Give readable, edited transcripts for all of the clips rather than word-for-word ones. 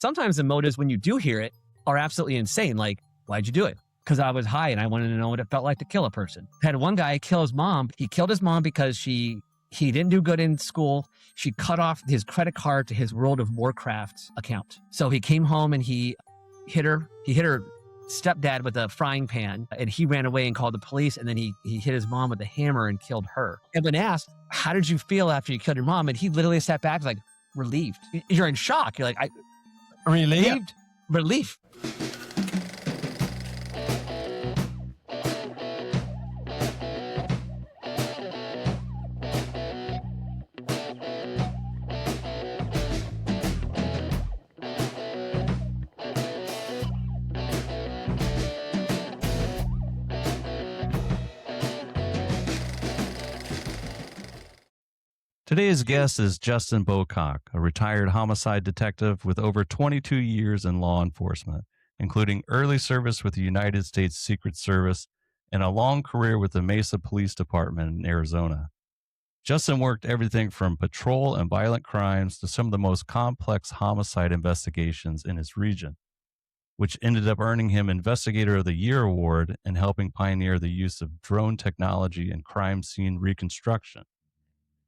Sometimes the motives when you do hear it are absolutely insane. Like, why'd you do it? Because I was high and I wanted to know what it felt like to kill a person. Had one guy kill his mom. He killed his mom because he didn't do good in school. She cut off his credit card to his World of Warcraft account. So he came home and he hit her stepdad with a frying pan, and he ran away and called the police. And then he hit his mom with a hammer and killed her. And when asked, how did you feel after you killed your mom? And he literally sat back like, relieved. You're in shock. You're like, relieved? Yeah, relief. Today's guest is Justin Bocock, a retired homicide detective with over 22 years in law enforcement, including early service with the United States Secret Service and a long career with the Mesa Police Department in Arizona. Justin worked everything from patrol and violent crimes to some of the most complex homicide investigations in his region, which ended up earning him Investigator of the Year award and helping pioneer the use of drone technology and crime scene reconstruction.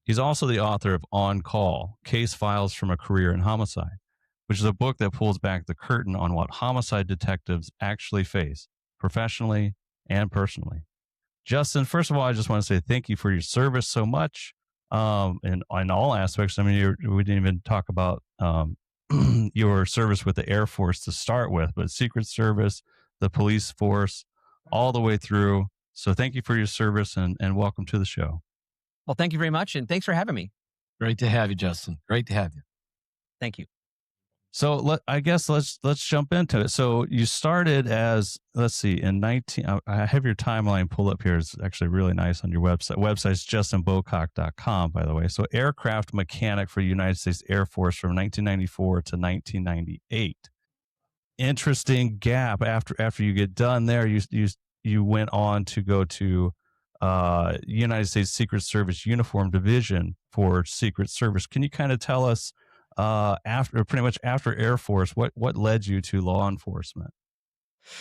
He's also the author of On Call, Case Files from a Career in Homicide, which is a book that pulls back the curtain on what homicide detectives actually face, professionally and personally. Justin, first of all, I just want to say thank you for your service so much in all aspects. I mean, we didn't even talk about your service with the Air Force to start with, but Secret Service, the police force, all the way through. So thank you for your service and welcome to the show. Well, thank you very much. And thanks for having me. Great to have you, Justin. Great to have you. Thank you. So I guess let's jump into it. So you started as, let's see, in 19, I have your timeline pulled up here. It's actually really nice on your website. Website's justinbocock.com, by the way. So aircraft mechanic for the United States Air Force from 1994 to 1998. Interesting gap. After you get done there, you went on to go to United States Secret Service Uniform Division for Secret Service. Can you kind of tell us after Air Force, what led you to law enforcement?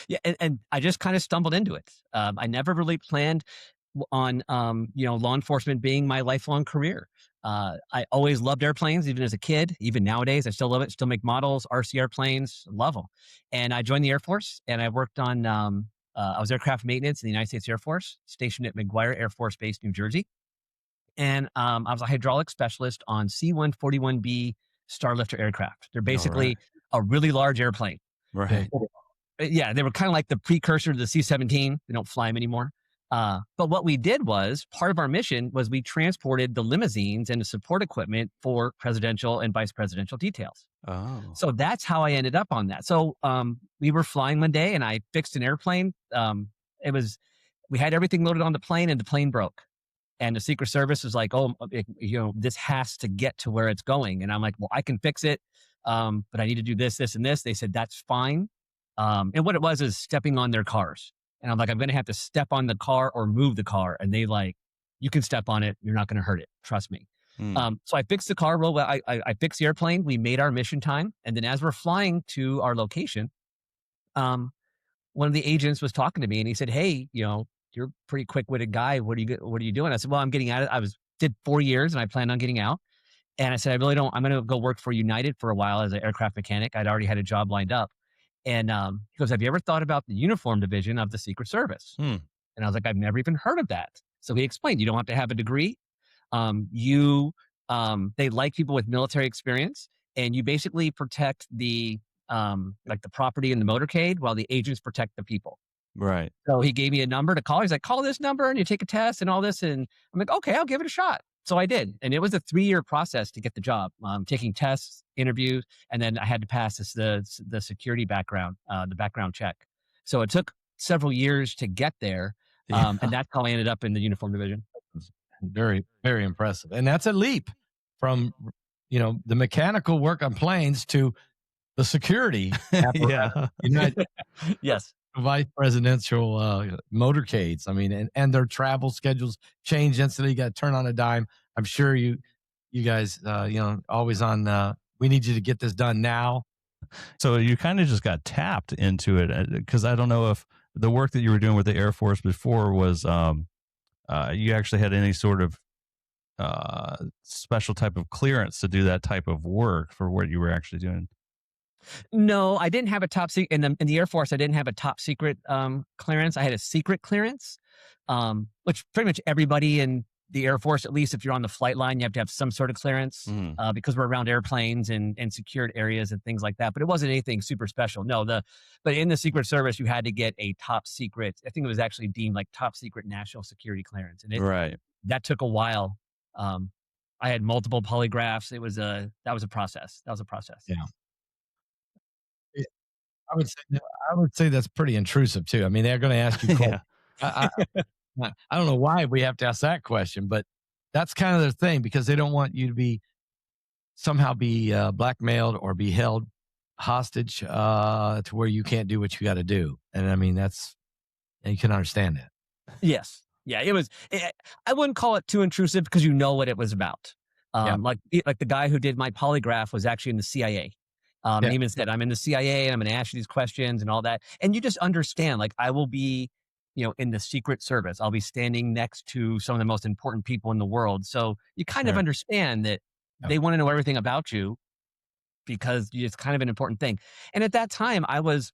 Yeah, and I just kind of stumbled into it. I never really planned on law enforcement being my lifelong career. I always loved airplanes, even as a kid. Even nowadays, I still love it. Still make models, RC airplanes, love them. And I joined the Air Force, and I worked on I was aircraft maintenance in the United States Air Force, stationed at McGuire Air Force Base, New Jersey. And I was a hydraulic specialist on C-141B Starlifter aircraft. They're basically a really large airplane. Right. Yeah, they were kind of like the precursor to the C-17. They don't fly them anymore. But what we did was, part of our mission was we transported the limousines and the support equipment for presidential and vice presidential details. Oh. So that's how I ended up on that. So we were flying one day and I fixed an airplane. We had everything loaded on the plane and the plane broke. And the Secret Service was like, this has to get to where it's going. And I'm like, well, I can fix it. But I need to do this, this, and this. They said, that's fine. And what it was is stepping on their cars. And I'm like, I'm going to have to step on the car or move the car. And they like, you can step on it. You're not going to hurt it. Trust me. So I fixed the car real well. I fixed the airplane. We made our mission time. And then as we're flying to our location, one of the agents was talking to me and he said, hey, you're a pretty quick-witted guy. What are you doing? I said, well, I'm getting out. Did 4 years and I planned on getting out. And I said, I'm going to go work for United for a while as an aircraft mechanic. I'd already had a job lined up. And he goes, have you ever thought about the uniform division of the Secret Service? And I was like, I've never even heard of that. So he explained, you don't have to have a degree. They like people with military experience, and you basically protect the property in the motorcade while the agents protect the people. Right. So he gave me a number to call. He's like, call this number and you take a test and all this. And I'm like, okay, I'll give it a shot. So I did. And it was a 3-year process to get the job, taking tests, interviews, and then I had to pass the security background, the background check. So it took several years to get there. And that's how I ended up in the uniform division. Very, very impressive. And that's a leap from, the mechanical work on planes to the security. Yeah. Yes. Vice presidential motorcades. I mean, and their travel schedules change instantly. You got to turn on a dime. I'm sure you guys, always on, we need you to get this done now. So you kind of just got tapped into it, because I don't know if the work that you were doing with the Air Force before was you actually had any sort of special type of clearance to do that type of work for what you were actually doing. No, I didn't have a top secret in the Air Force. I didn't have a top secret clearance. I had a secret clearance, which pretty much everybody in the Air Force, at least if you're on the flight line, you have to have some sort of clearance because we're around airplanes and secured areas and things like that. But it wasn't anything super special. No, but in the Secret Service, you had to get a top secret. I think it was actually deemed like top secret national security clearance, and Right. that took a while. I had multiple polygraphs. That was a process. That was a process. Yeah. I would say that's pretty intrusive too. I mean, they're going to ask you. Yeah. I don't know why we have to ask that question, but that's kind of their thing because they don't want you to somehow be blackmailed or be held hostage to where you can't do what you got to do. And I mean, you can understand that. Yes. Yeah, I wouldn't call it too intrusive because you know what it was about. Yeah. Like the guy who did my polygraph was actually in the CIA. And he even said, I'm in the CIA and I'm going to ask you these questions and all that. And you just understand, like, I will be, in the Secret Service. I'll be standing next to some of the most important people in the world. So you kind of understand that they want to know everything about you because it's kind of an important thing. And at that time, I was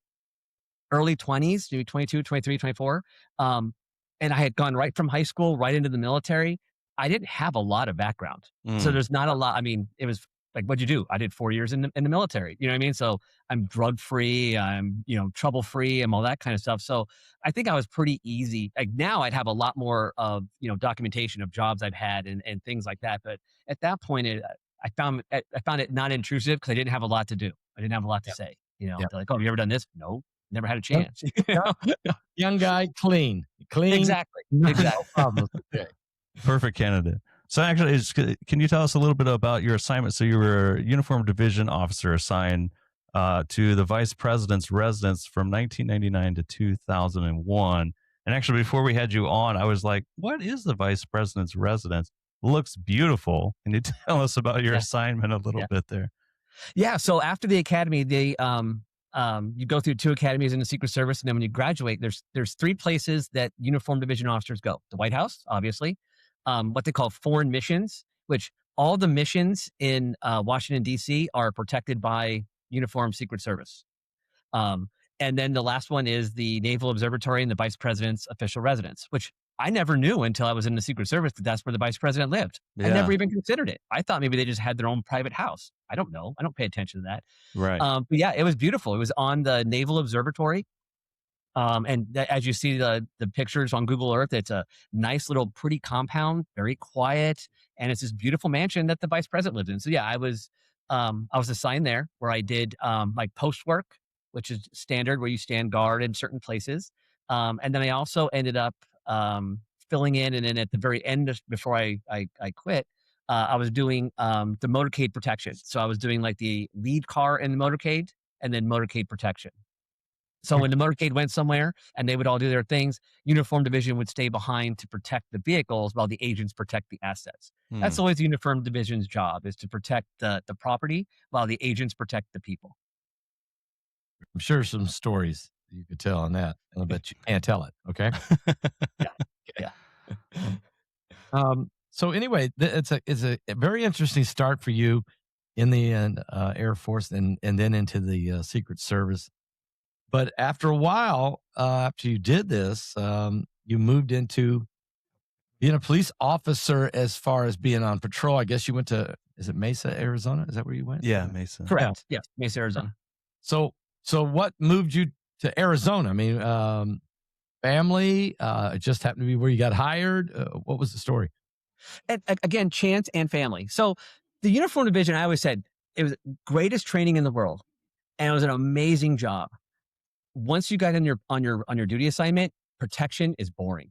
early 20s, maybe 22, 23, 24. And I had gone right from high school right into the military. I didn't have a lot of background. So there's not a lot. I mean, it was like, what'd you do? I did 4 years in the military. You know what I mean? So I'm drug free, I'm, trouble free and all that kind of stuff. So I think I was pretty easy. Like now I'd have a lot more of, documentation of jobs I've had and things like that. But at that point, I found it not intrusive because I didn't have a lot to do. I didn't have a lot to say. They're like, oh, have you ever done this? No, never had a chance. Young guy, clean. Exactly. No problems. Okay. Perfect candidate. So actually, can you tell us a little bit about your assignment? So you were a uniform division officer assigned to the vice president's residence from 1999 to 2001. And actually, before we had you on, I was like, what is the vice president's residence? Looks beautiful. Can you tell us about your assignment a little bit there? Yeah. So after the academy, you go through 2 academies in the Secret Service, and then when you graduate, there's 3 places that uniform division officers go. The White House, obviously, what they call foreign missions, which all the missions in Washington, D.C. are protected by uniform Secret Service. And then the last one is the Naval Observatory and the Vice President's official residence, which I never knew until I was in the Secret Service that that's where the Vice President lived. I never even considered it. I thought maybe they just had their own private house. I don't know. I don't pay attention to that. Right. But yeah, it was beautiful. It was on the Naval Observatory. As you see the pictures on Google Earth, it's a nice little pretty compound, very quiet, and it's this beautiful mansion that the Vice President lived in. So yeah, I was assigned there where I did like post work, which is standard where you stand guard in certain places. And then I also ended up filling in, and then at the very end, before I quit, I was doing the motorcade protection. So I was doing like the lead car in the motorcade and then motorcade protection. So when the motorcade went somewhere and they would all do their things, uniform division would stay behind to protect the vehicles while the agents protect the assets. That's always the uniform division's job, is to protect the property while the agents protect the people. I'm sure some stories you could tell on that, but you can't tell it. Okay. Yeah. So anyway, it's a very interesting start for you in the Air Force and then into the Secret Service. But after a while, after you did this, you moved into being a police officer as far as being on patrol. I guess you went to, is it Mesa, Arizona? Is that where you went? Yeah, Mesa. Correct. Yeah. Yes, Mesa, Arizona. So what moved you to Arizona? I mean, family, it just happened to be where you got hired. What was the story? And again, chance and family. So the uniform division, I always said, it was the greatest training in the world, and it was an amazing job. Once you got on your duty assignment, protection is boring.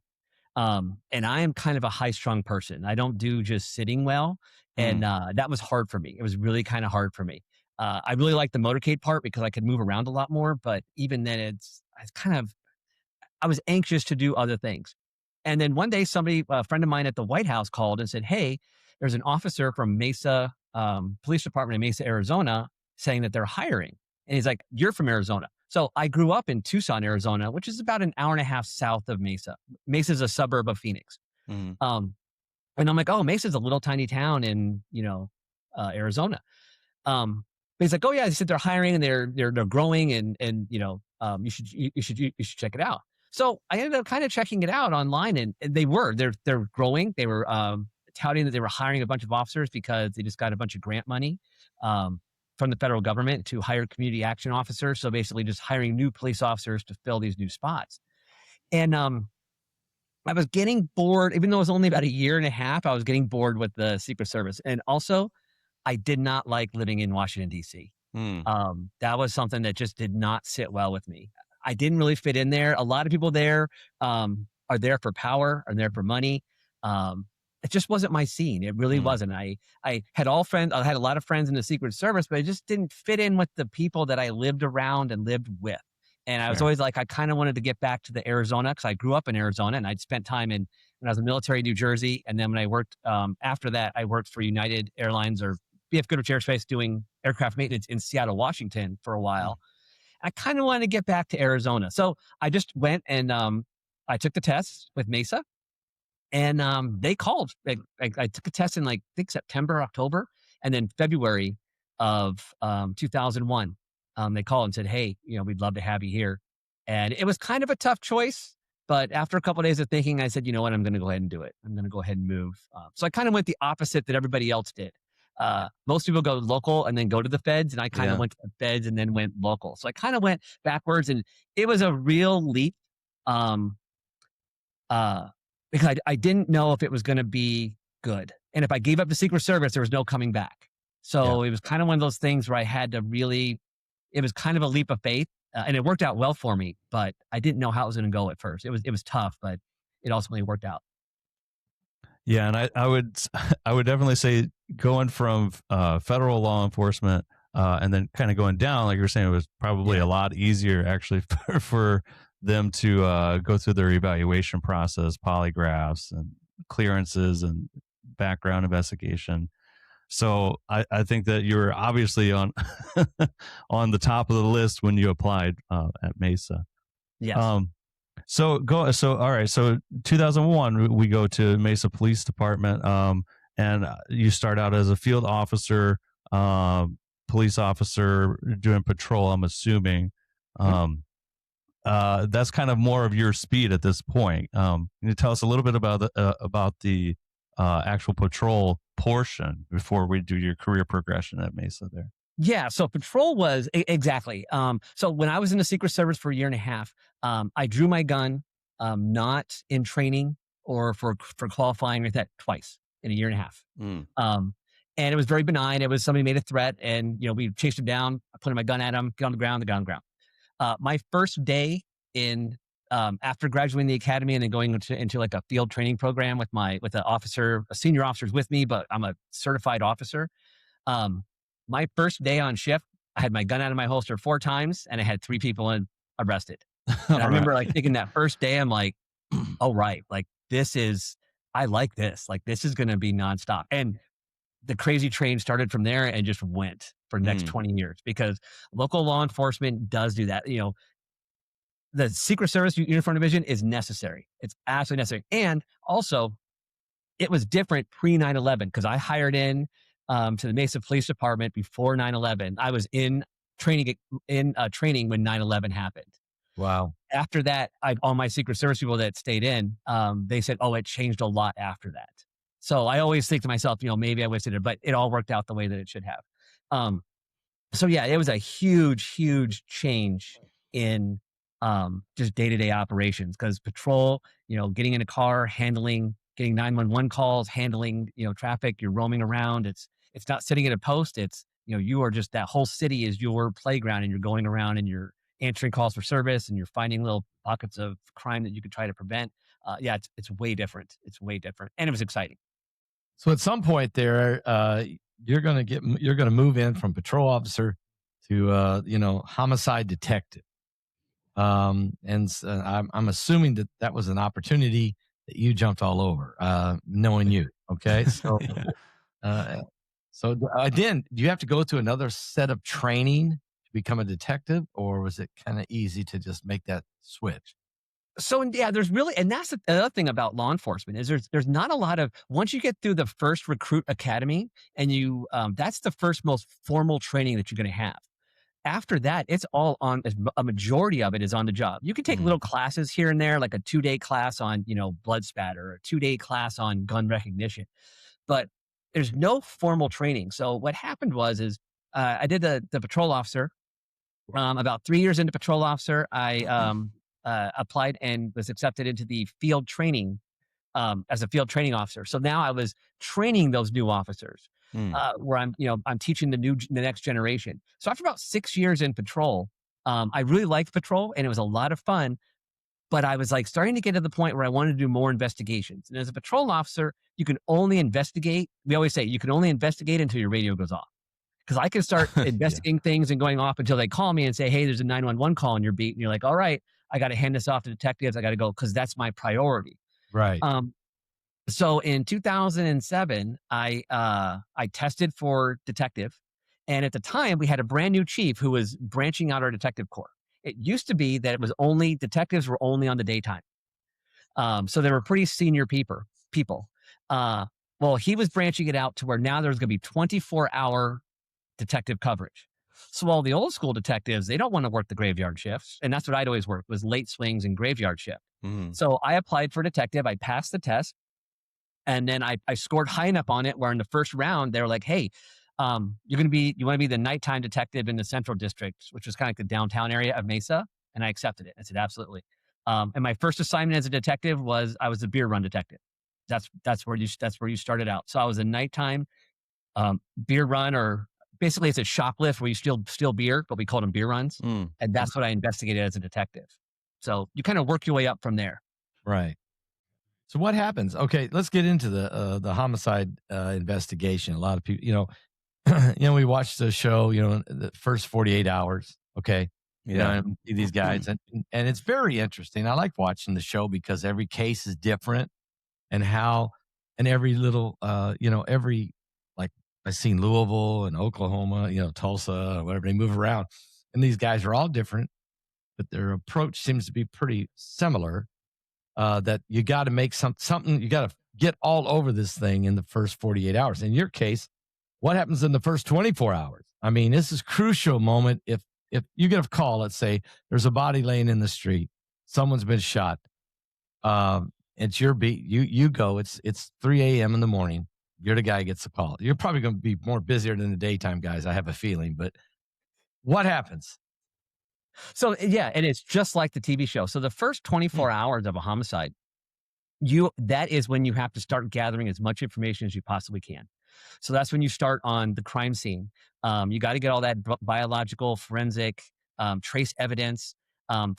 And I am kind of a high strung person. I don't do just sitting well. And that was hard for me. It was really kind of hard for me. I really liked the motorcade part because I could move around a lot more. But even then, I was anxious to do other things. And then one day, a friend of mine at the White House called and said, hey, there's an officer from Mesa Police Department in Mesa, Arizona, saying that they're hiring. And he's like, "You're from Arizona." So I grew up in Tucson, Arizona, which is about an hour and a half south of Mesa. Mesa is a suburb of Phoenix. Mhm. And I'm like, "Oh, Mesa's a little tiny town in, Arizona." But he's like, "Oh yeah," he said, "they're hiring and they're growing and you should check it out." So I ended up kind of checking it out online, and they're growing. They were touting that they were hiring a bunch of officers because they just got a bunch of grant money um, from the federal government to hire community action officers. So basically, just hiring new police officers to fill these new spots. And I was getting bored, even though it was only about a year and a half. I was getting bored with the Secret Service, and also I did not like living in Washington D.C. Mm. That was something that just did not sit well with me. I didn't really fit in there. A lot of people there are there for power, are there for money. It just wasn't my scene. It really wasn't. I had all friends. I had a lot of friends in the Secret Service, but it just didn't fit in with the people that I lived around and lived with. And I was Sure. always like, I kind of wanted to get back to the Arizona because I grew up in Arizona and I'd spent time when I was in the military in New Jersey. And then when I worked after that, I worked for United Airlines or BF Goodrich Aerospace doing aircraft maintenance in Seattle, Washington for a while. I kind of wanted to get back to Arizona. So I just went and I took the test with Mesa and they called. I took a test in like, I think September, October. And then February of 2001, they called and said, "Hey, we'd love to have you here." And it was kind of a tough choice. But after a couple of days of thinking, I said, "You know what? I'm going to go ahead and do it. I'm going to go ahead and move." So I kind of went the opposite that everybody else did. Most people go local and then go to the feds, and I kind of Yeah. went to the feds and then went local. So I kind of went backwards, and it was a real leap because I didn't know if it was going to be good. And if I gave up the Secret Service, there was no coming back. So it was kind of one of those things where I had to really, it was kind of a leap of faith, and it worked out well for me. But I didn't know how it was going to go at first. It was tough, but it ultimately worked out. Yeah, and I would I would definitely say going from federal law enforcement and then kind of going down, like you were saying, it was probably a lot easier actually for them to go through their evaluation process, polygraphs and clearances and background investigation. So I think that you were obviously on on the top of the list when you applied at Mesa. Yes. So all right. So 2001, we go to Mesa Police Department, and you start out as a field officer, police officer doing patrol. I'm assuming. That's kind of more of your speed at this point. Can you tell us a little bit about the actual patrol portion before we do your career progression at Mesa there? Yeah, so patrol was exactly. So when I was in the Secret Service for a year and a half, I drew my gun, not in training or for qualifying with that twice in a year and a half. And it was very benign. It was somebody made a threat, and we chased him down. I pointed my gun at him, get on the ground, the ground. My first day in after graduating the academy and then going into like a field training program with a senior officers with me, but I'm a certified officer. My first day on shift, I had my gun out of my holster 4 times and I had 3 people arrested. And I remember like thinking that first day, I'm like, "Oh, right. Like I like this. Like this is going to be nonstop." And the crazy train started from there and just went for the next 20 years because local law enforcement does do that. The Secret Service Uniform Division is necessary. It's absolutely necessary. And also, it was different pre 9/11 because I hired in to the Mesa Police Department before 9/11. I was in training when 9/11 happened. Wow. After that, all my Secret Service people that stayed in, they said, "Oh, it changed a lot after that." So I always think to myself, maybe I wasted it, but it all worked out the way that it should have. So yeah, it was a huge, huge change in just day-to-day operations because patrol, getting in a car, getting 911 calls, handling, traffic, you're roaming around. It's not sitting at a post. It's, you are just, that whole city is your playground and you're going around and you're answering calls for service and you're finding little pockets of crime that you could try to prevent. Yeah, it's way different. It's way different. And it was exciting. So at some point there, you're going to move in from patrol officer to, homicide detective. I'm assuming that was an opportunity that you jumped all over, knowing you. Okay. So, then do you have to go through another set of training to become a detective, or was it kind of easy to just make that switch? So yeah, there's really, and that's the other thing about law enforcement is there's not a lot of, once you get through the first recruit academy and you that's the first most formal training that you're going to have. After that, it's all on, a majority of it is on the job. You can take Mm. little classes here and there, like a 2-day class on, blood spatter, or a 2-day class on gun recognition, but there's no formal training. So what happened is I did the patrol officer. About 3 years into patrol officer, I applied and was accepted into the field training, as a field training officer. So now I was training those new officers, Mm. where I'm teaching the next generation. So after about 6 years in patrol, I really liked patrol and it was a lot of fun. But I was like starting to get to the point where I wanted to do more investigations. And as a patrol officer, you can only investigate. We always say you can only investigate until your radio goes off. Because I can start Yeah. investigating things and going off until they call me and say, hey, there's a 911 call on your beat. And you're like, all right, I got to hand this off to detectives. I got to go because that's my priority. Right. Um, so in 2007, I tested for detective, and at the time we had a brand new chief who was branching out our detective corps. It used to be that it was only detectives were only on the daytime, so they were pretty senior people. People, well, he was branching it out to where now there's going to be 24-hour detective coverage. So all the old school detectives, they don't want to work the graveyard shifts, and that's what I'd always work was late swings and graveyard shift. Mm. So I applied for detective. I passed the test. And then I scored high enough on it where in the first round, they were like, hey, you want to be the nighttime detective in the central district, which was kind of like the downtown area of Mesa. And I accepted it. I said, absolutely. And my first assignment as a detective I was a beer run detective. That's where you started out. So I was a nighttime beer run, or basically it's a shoplift where you steal beer, but we called them beer runs. Mm. And that's what I investigated as a detective. So you kind of work your way up from there. Right. So what happens? Okay, let's get into the homicide investigation. A lot of people, we watched the show, the first 48 hours. Okay. Yeah. And see these guys, and it's very interesting. I like watching the show because every case is different, and every little, every, like, I've seen Louisville and Oklahoma, Tulsa or whatever, they move around, and these guys are all different, but their approach seems to be pretty similar. That you got to make something, you got to get all over this thing in the first 48 hours. In your case, what happens in the first 24 hours? I mean, this is crucial moment. If you get a call, let's say there's a body laying in the street, someone's been shot. It's your beat. You go. It's 3 a.m. in the morning. You're the guy who gets the call. You're probably going to be more busier than the daytime guys, I have a feeling. But what happens? So yeah, and it's just like the TV show. So the first 24 hours of a homicide, that is when you have to start gathering as much information as you possibly can. So that's when you start on the crime scene. You got to get all that biological, forensic, trace evidence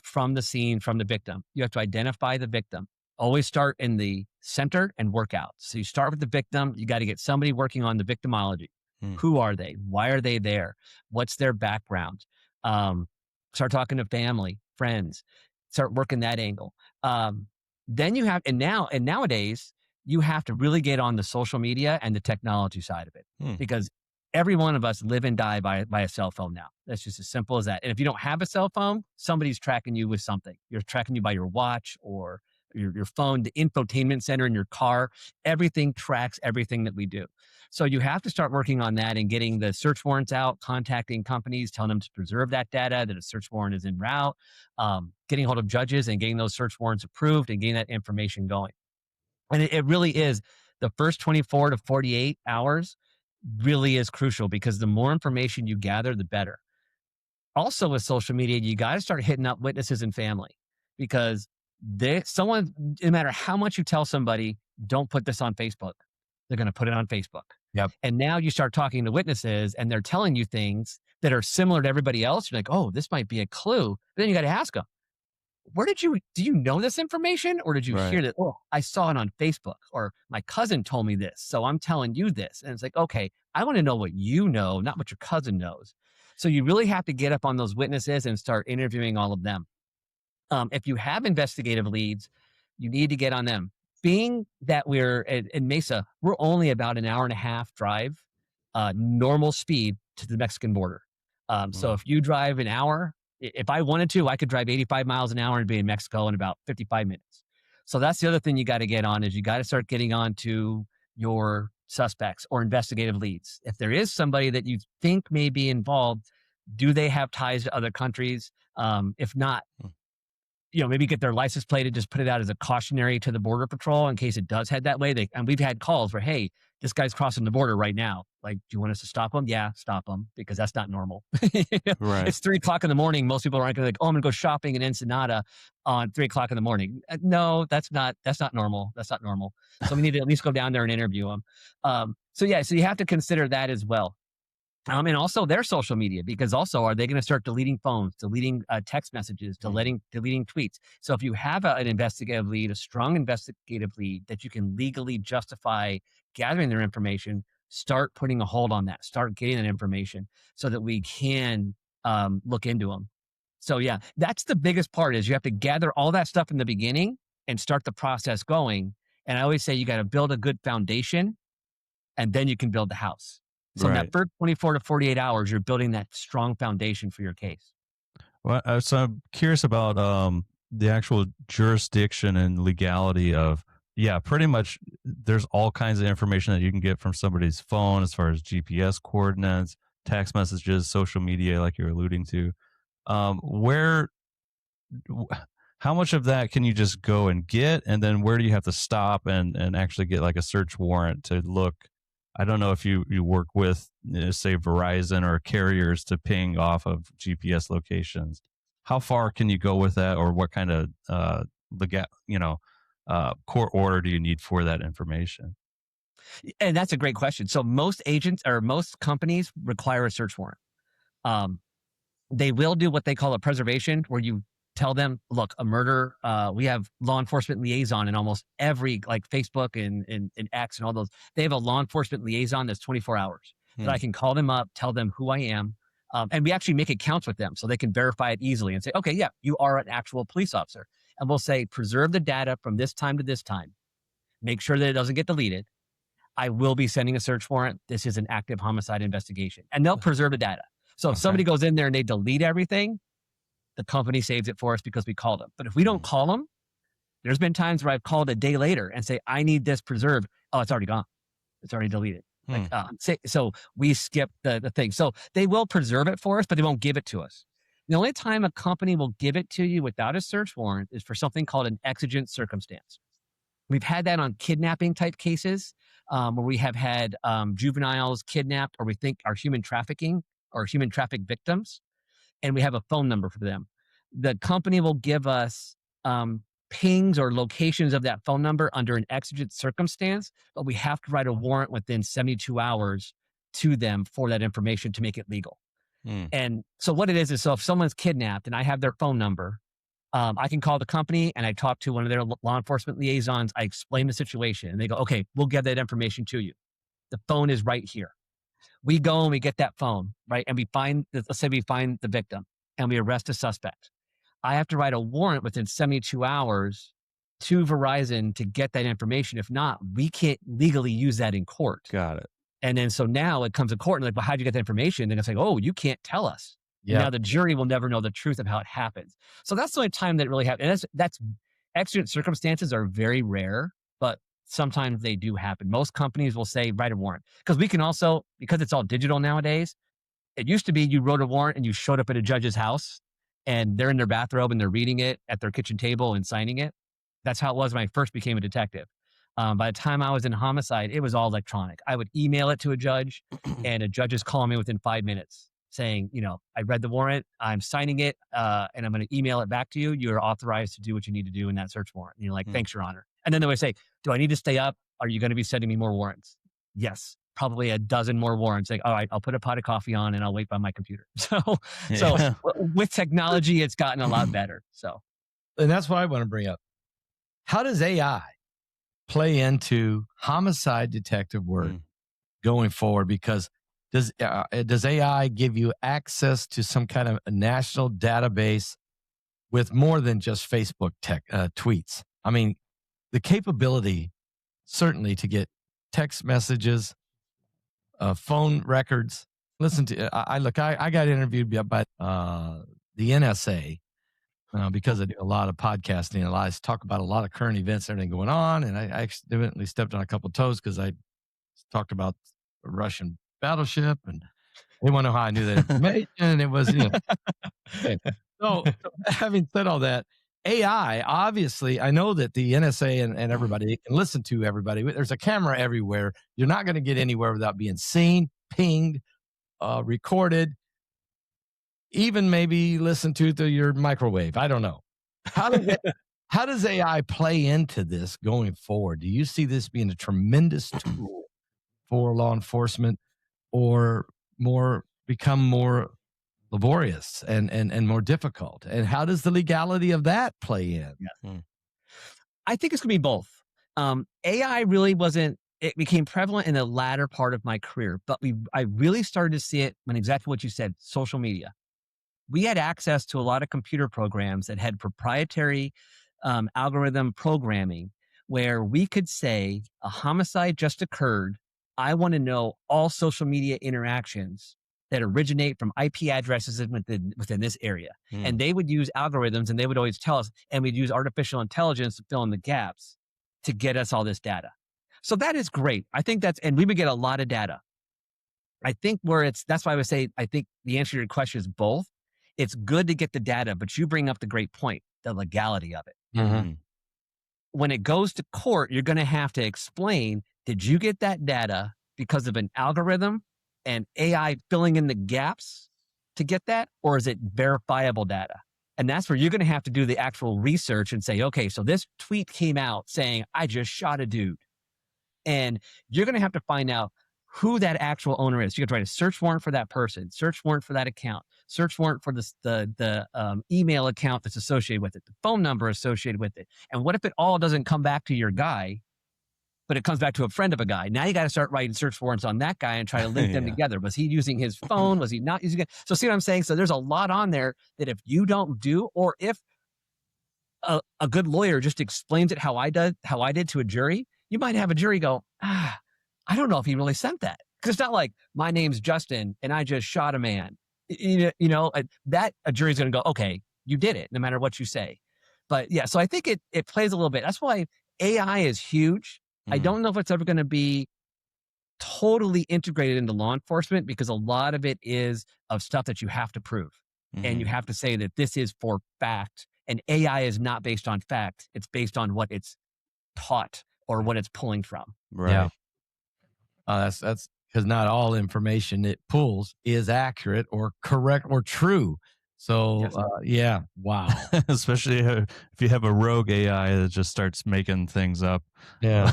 from the scene, from the victim. You have to identify the victim. Always start in the center and work out. So you start with the victim. You got to get somebody working on the victimology. Mm. Who are they? Why are they there? What's their background? Start talking to family, friends. Start working that angle. Then you have, and nowadays, you have to really get on the social media and the technology side of it, because every one of us live and die by a cell phone now. That's just as simple as that. And if you don't have a cell phone, somebody's tracking you with something. You're tracking you by your watch or your phone, the infotainment center in your car. Everything tracks everything that we do. So you have to start working on that and getting the search warrants out, contacting companies, telling them to preserve that data, that a search warrant is en route, getting hold of judges and getting those search warrants approved and getting that information going. And it really is, the first 24 to 48 hours really is crucial, because the more information you gather, the better. Also with social media, you got to start hitting up witnesses and family, because no matter how much you tell somebody, don't put this on Facebook, they're going to put it on Facebook. Yep. And now you start talking to witnesses and they're telling you things that are similar to everybody else. You're like, oh, this might be a clue. But then you got to ask them, do you know this information, or did you hear Right. that? Oh, I saw it on Facebook, or my cousin told me this, so I'm telling you this. And it's like, okay, I want to know what you know, not what your cousin knows. So you really have to get up on those witnesses and start interviewing all of them. If you have investigative leads, you need to get on them. Being that we're in Mesa, we're only about an hour and a half drive, normal speed to the Mexican border. So if you drive an hour, if I wanted to, I could drive 85 miles an hour and be in Mexico in about 55 minutes. So that's the other thing you got to get on is you got to start getting on to your suspects or investigative leads. If there is somebody that you think may be involved, do they have ties to other countries? If not, maybe get their license plate and just put it out as a cautionary to the Border Patrol in case it does head that way. And we've had calls where, hey, this guy's crossing the border right now. Like, do you want us to stop him? Yeah, stop him, because that's not normal. Right. It's 3:00 in the morning. Most people aren't going to I'm going to go shopping in Ensenada on 3:00 in the morning. No, that's not normal. That's not normal. So we need to at least go down there and interview him. So you have to consider that as well. And also their social media, because also are they going to start deleting phones, deleting text messages, deleting tweets? So if you have an investigative lead, a strong investigative lead that you can legally justify gathering their information, start putting a hold on that, start getting that information so that we can look into them. So that's the biggest part is you have to gather all that stuff in the beginning and start the process going. And I always say you got to build a good foundation and then you can build the house. So in that first 24 to 48 hours, you're building that strong foundation for your case. Well, so I'm curious about the actual jurisdiction and legality of, pretty much there's all kinds of information that you can get from somebody's phone as far as GPS coordinates, text messages, social media, like you're alluding to. How much of that can you just go and get? And then where do you have to stop and actually get like a search warrant to look? I don't know if you work with, say, Verizon or carriers to ping off of GPS locations. How far can you go with that, or what kind of court order do you need for that information? And that's a great question. So most agents or most companies require a search warrant. They will do what they call a preservation, where you tell them, look, a murder, we have law enforcement liaison in almost every, like Facebook and X and all those. They have a law enforcement liaison that's 24 hours that I can call them up, tell them who I am. And we actually make accounts with them so they can verify it easily and say, okay, yeah, you are an actual police officer. And we'll say, preserve the data from this time to this time. Make sure that it doesn't get deleted. I will be sending a search warrant. This is an active homicide investigation. And they'll preserve the data. So if somebody goes in there and they delete everything, the company saves it for us because we called them. But if we don't call them, there's been times where I've called a day later and say, I need this preserved. Oh, it's already gone. It's already deleted. So we skip the thing. So they will preserve it for us, but they won't give it to us. The only time a company will give it to you without a search warrant is for something called an exigent circumstance. We've had that on kidnapping type cases where we have had juveniles kidnapped, or we think are human trafficking or human traffic victims, and we have a phone number for them. The company will give us pings or locations of that phone number under an exigent circumstance, but we have to write a warrant within 72 hours to them for that information to make it legal. And so what it is so if someone's kidnapped and I have their phone number, I can call the company and I talk to one of their law enforcement liaisons. I explain the situation and they go, okay, we'll get that information to you. The phone is right here. We go and we get that phone, right? And let's say we find the victim and we arrest a suspect. I have to write a warrant within 72 hours to Verizon to get that information. If not, we can't legally use that in court. Got it. And then so now it comes to court and like, well, how'd you get that information? And it's like, oh, you can't tell us. Yeah. Now the jury will never know the truth of how it happens. So that's the only time that it really happens. And that's exigent circumstances are very rare, but sometimes they do happen. Most companies will say, write a warrant. Because we can also, because it's all digital nowadays, it used to be you wrote a warrant and you showed up at a judge's house and they're in their bathrobe and they're reading it at their kitchen table and signing it. That's how it was when I first became a detective. By the time I was in homicide, it was all electronic. I would email it to a judge and a judge is calling me within 5 minutes saying, I read the warrant, I'm signing it, and I'm going to email it back to you. You're authorized to do what you need to do in that search warrant. And you're like, thanks, Your Honor. And then they would say, do I need to stay up? Are you going to be sending me more warrants? Yes, probably a dozen more warrants. Like, all right, I'll put a pot of coffee on and I'll wait by my computer. So with technology, it's gotten a lot better. So, and that's what I want to bring up. How does AI play into homicide detective work going forward? Because does AI give you access to some kind of a national database with more than just Facebook tweets? I mean, the capability certainly to get text messages, phone records, listen to, I got interviewed by the NSA because I do a lot of podcasting and I talk about a lot of current events, everything going on. And I accidentally stepped on a couple of toes because I talked about a Russian battleship and they want to know how I knew that information. And it was, okay. So having said all that, AI, obviously, I know that the NSA and everybody can listen to everybody. There's a camera everywhere. You're not going to get anywhere without being seen, pinged, recorded, even maybe listened to through your microwave. I don't know. How does AI play into this going forward? Do you see this being a tremendous tool for law enforcement or become more laborious and more difficult? And how does the legality of that play in? Yeah. I think it's going to be both. AI really wasn't, it became prevalent in the latter part of my career, but I really started to see it when exactly what you said, social media. We had access to a lot of computer programs that had proprietary algorithm programming where we could say a homicide just occurred. I want to know all social media interactions that originate from IP addresses within this area. And they would use algorithms and they would always tell us, and we'd use artificial intelligence to fill in the gaps to get us all this data. So that is great. I think and we would get a lot of data. I think that's why I would say, I think the answer to your question is both. It's good to get the data, but you bring up the great point, the legality of it. Mm-hmm. When it goes to court, you're going to have to explain, did you get that data because of an algorithm and AI filling in the gaps to get that? Or is it verifiable data? And that's where you're going to have to do the actual research and say, okay, so this tweet came out saying, I just shot a dude. And you're going to have to find out who that actual owner is. You can write a search warrant for that person, search warrant for that account, search warrant for the email account that's associated with it, the phone number associated with it. And what if it all doesn't come back to your guy, but it comes back to a friend of a guy? Now you got to start writing search warrants on that guy and try to link them together. Was he using his phone? Was he not using it? So see what I'm saying? So there's a lot on there that if you don't do, or if a good lawyer just explains it how I did to a jury, you might have a jury go, I don't know if he really sent that. Because it's not like, my name's Justin and I just shot a man. That a jury's going to go, okay, you did it, no matter what you say. But yeah, so I think it plays a little bit. That's why AI is huge. I don't know if it's ever going to be totally integrated into law enforcement, because a lot of it is of stuff that you have to prove. And you have to say that this is for fact. And AI is not based on fact. It's based on what it's taught or what it's pulling from. Right. Yeah. That's because not all information it pulls is accurate or correct or true. So, Yes. Wow. Especially if you have a rogue AI that just starts making things up. Yeah.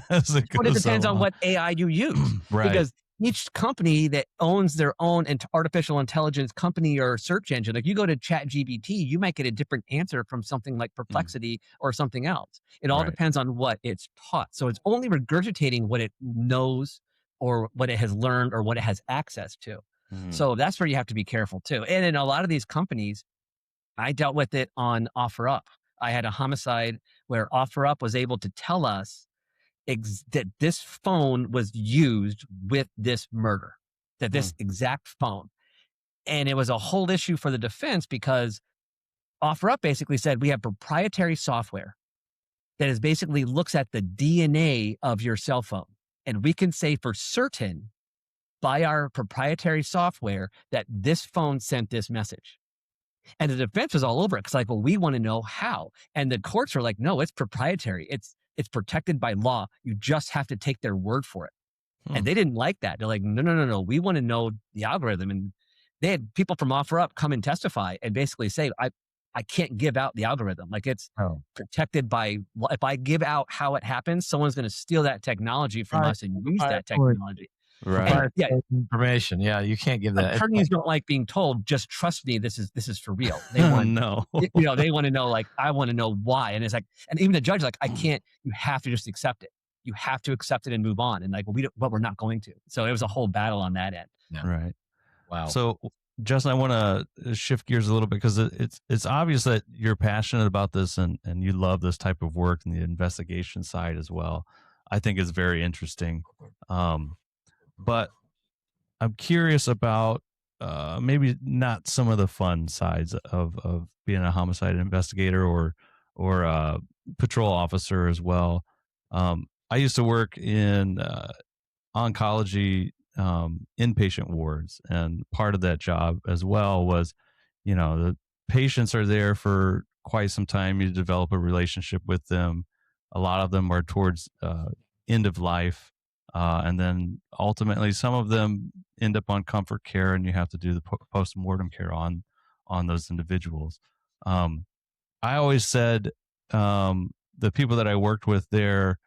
As it But it goes depends on along. what AI you use. Right. Because each company that owns their own artificial intelligence company or search engine, like you go to ChatGPT, you might get a different answer from something like Perplexity or something else. It all Right. depends on what it's taught. So it's only regurgitating what it knows or what it has learned or what it has access to. So that's where you have to be careful too. And in a lot of these companies, I dealt with it on OfferUp. I had a homicide where OfferUp was able to tell us that this phone was used with this murder, that this exact phone. And it was a whole issue for the defense, because OfferUp basically said, we have proprietary software that is basically looks at the DNA of your cell phone. And we can say for certain by our proprietary software that this phone sent this message. And the defense was all over it. It's like, well, we want to know how. And the courts are like, no, it's proprietary. It's protected by law. You just have to take their word for it. And they didn't like that. They're like, no. We want to know the algorithm. And they had people from OfferUp come and testify and basically say, I can't give out the algorithm. Like, it's protected by, if I give out how it happens, someone's going to steal that technology from us and use that technology. Right. And, Information. Yeah. You can't give that. Attorneys don't like being told, just trust me. This is for real. They want, they want to know, like, I want to know why. And it's like, and even the judge, like, I can't, you have to just accept it. You have to accept it and move on. And like, well, we're not going to. So it was a whole battle on that end. Yeah. Right. Wow. So, Justin, I want to shift gears a little bit, because it's obvious that you're passionate about this and you love this type of work and the investigation side as well. I think it's very interesting. But I'm curious about maybe not some of the fun sides of being a homicide investigator or a patrol officer as well. I used to work in oncology inpatient wards, and part of that job as well was, the patients are there for quite some time. You develop a relationship with them. A lot of them are towards end of life, and then ultimately some of them end up on comfort care, and you have to do the post mortem care on those individuals. Um, I always said the people that I worked with there,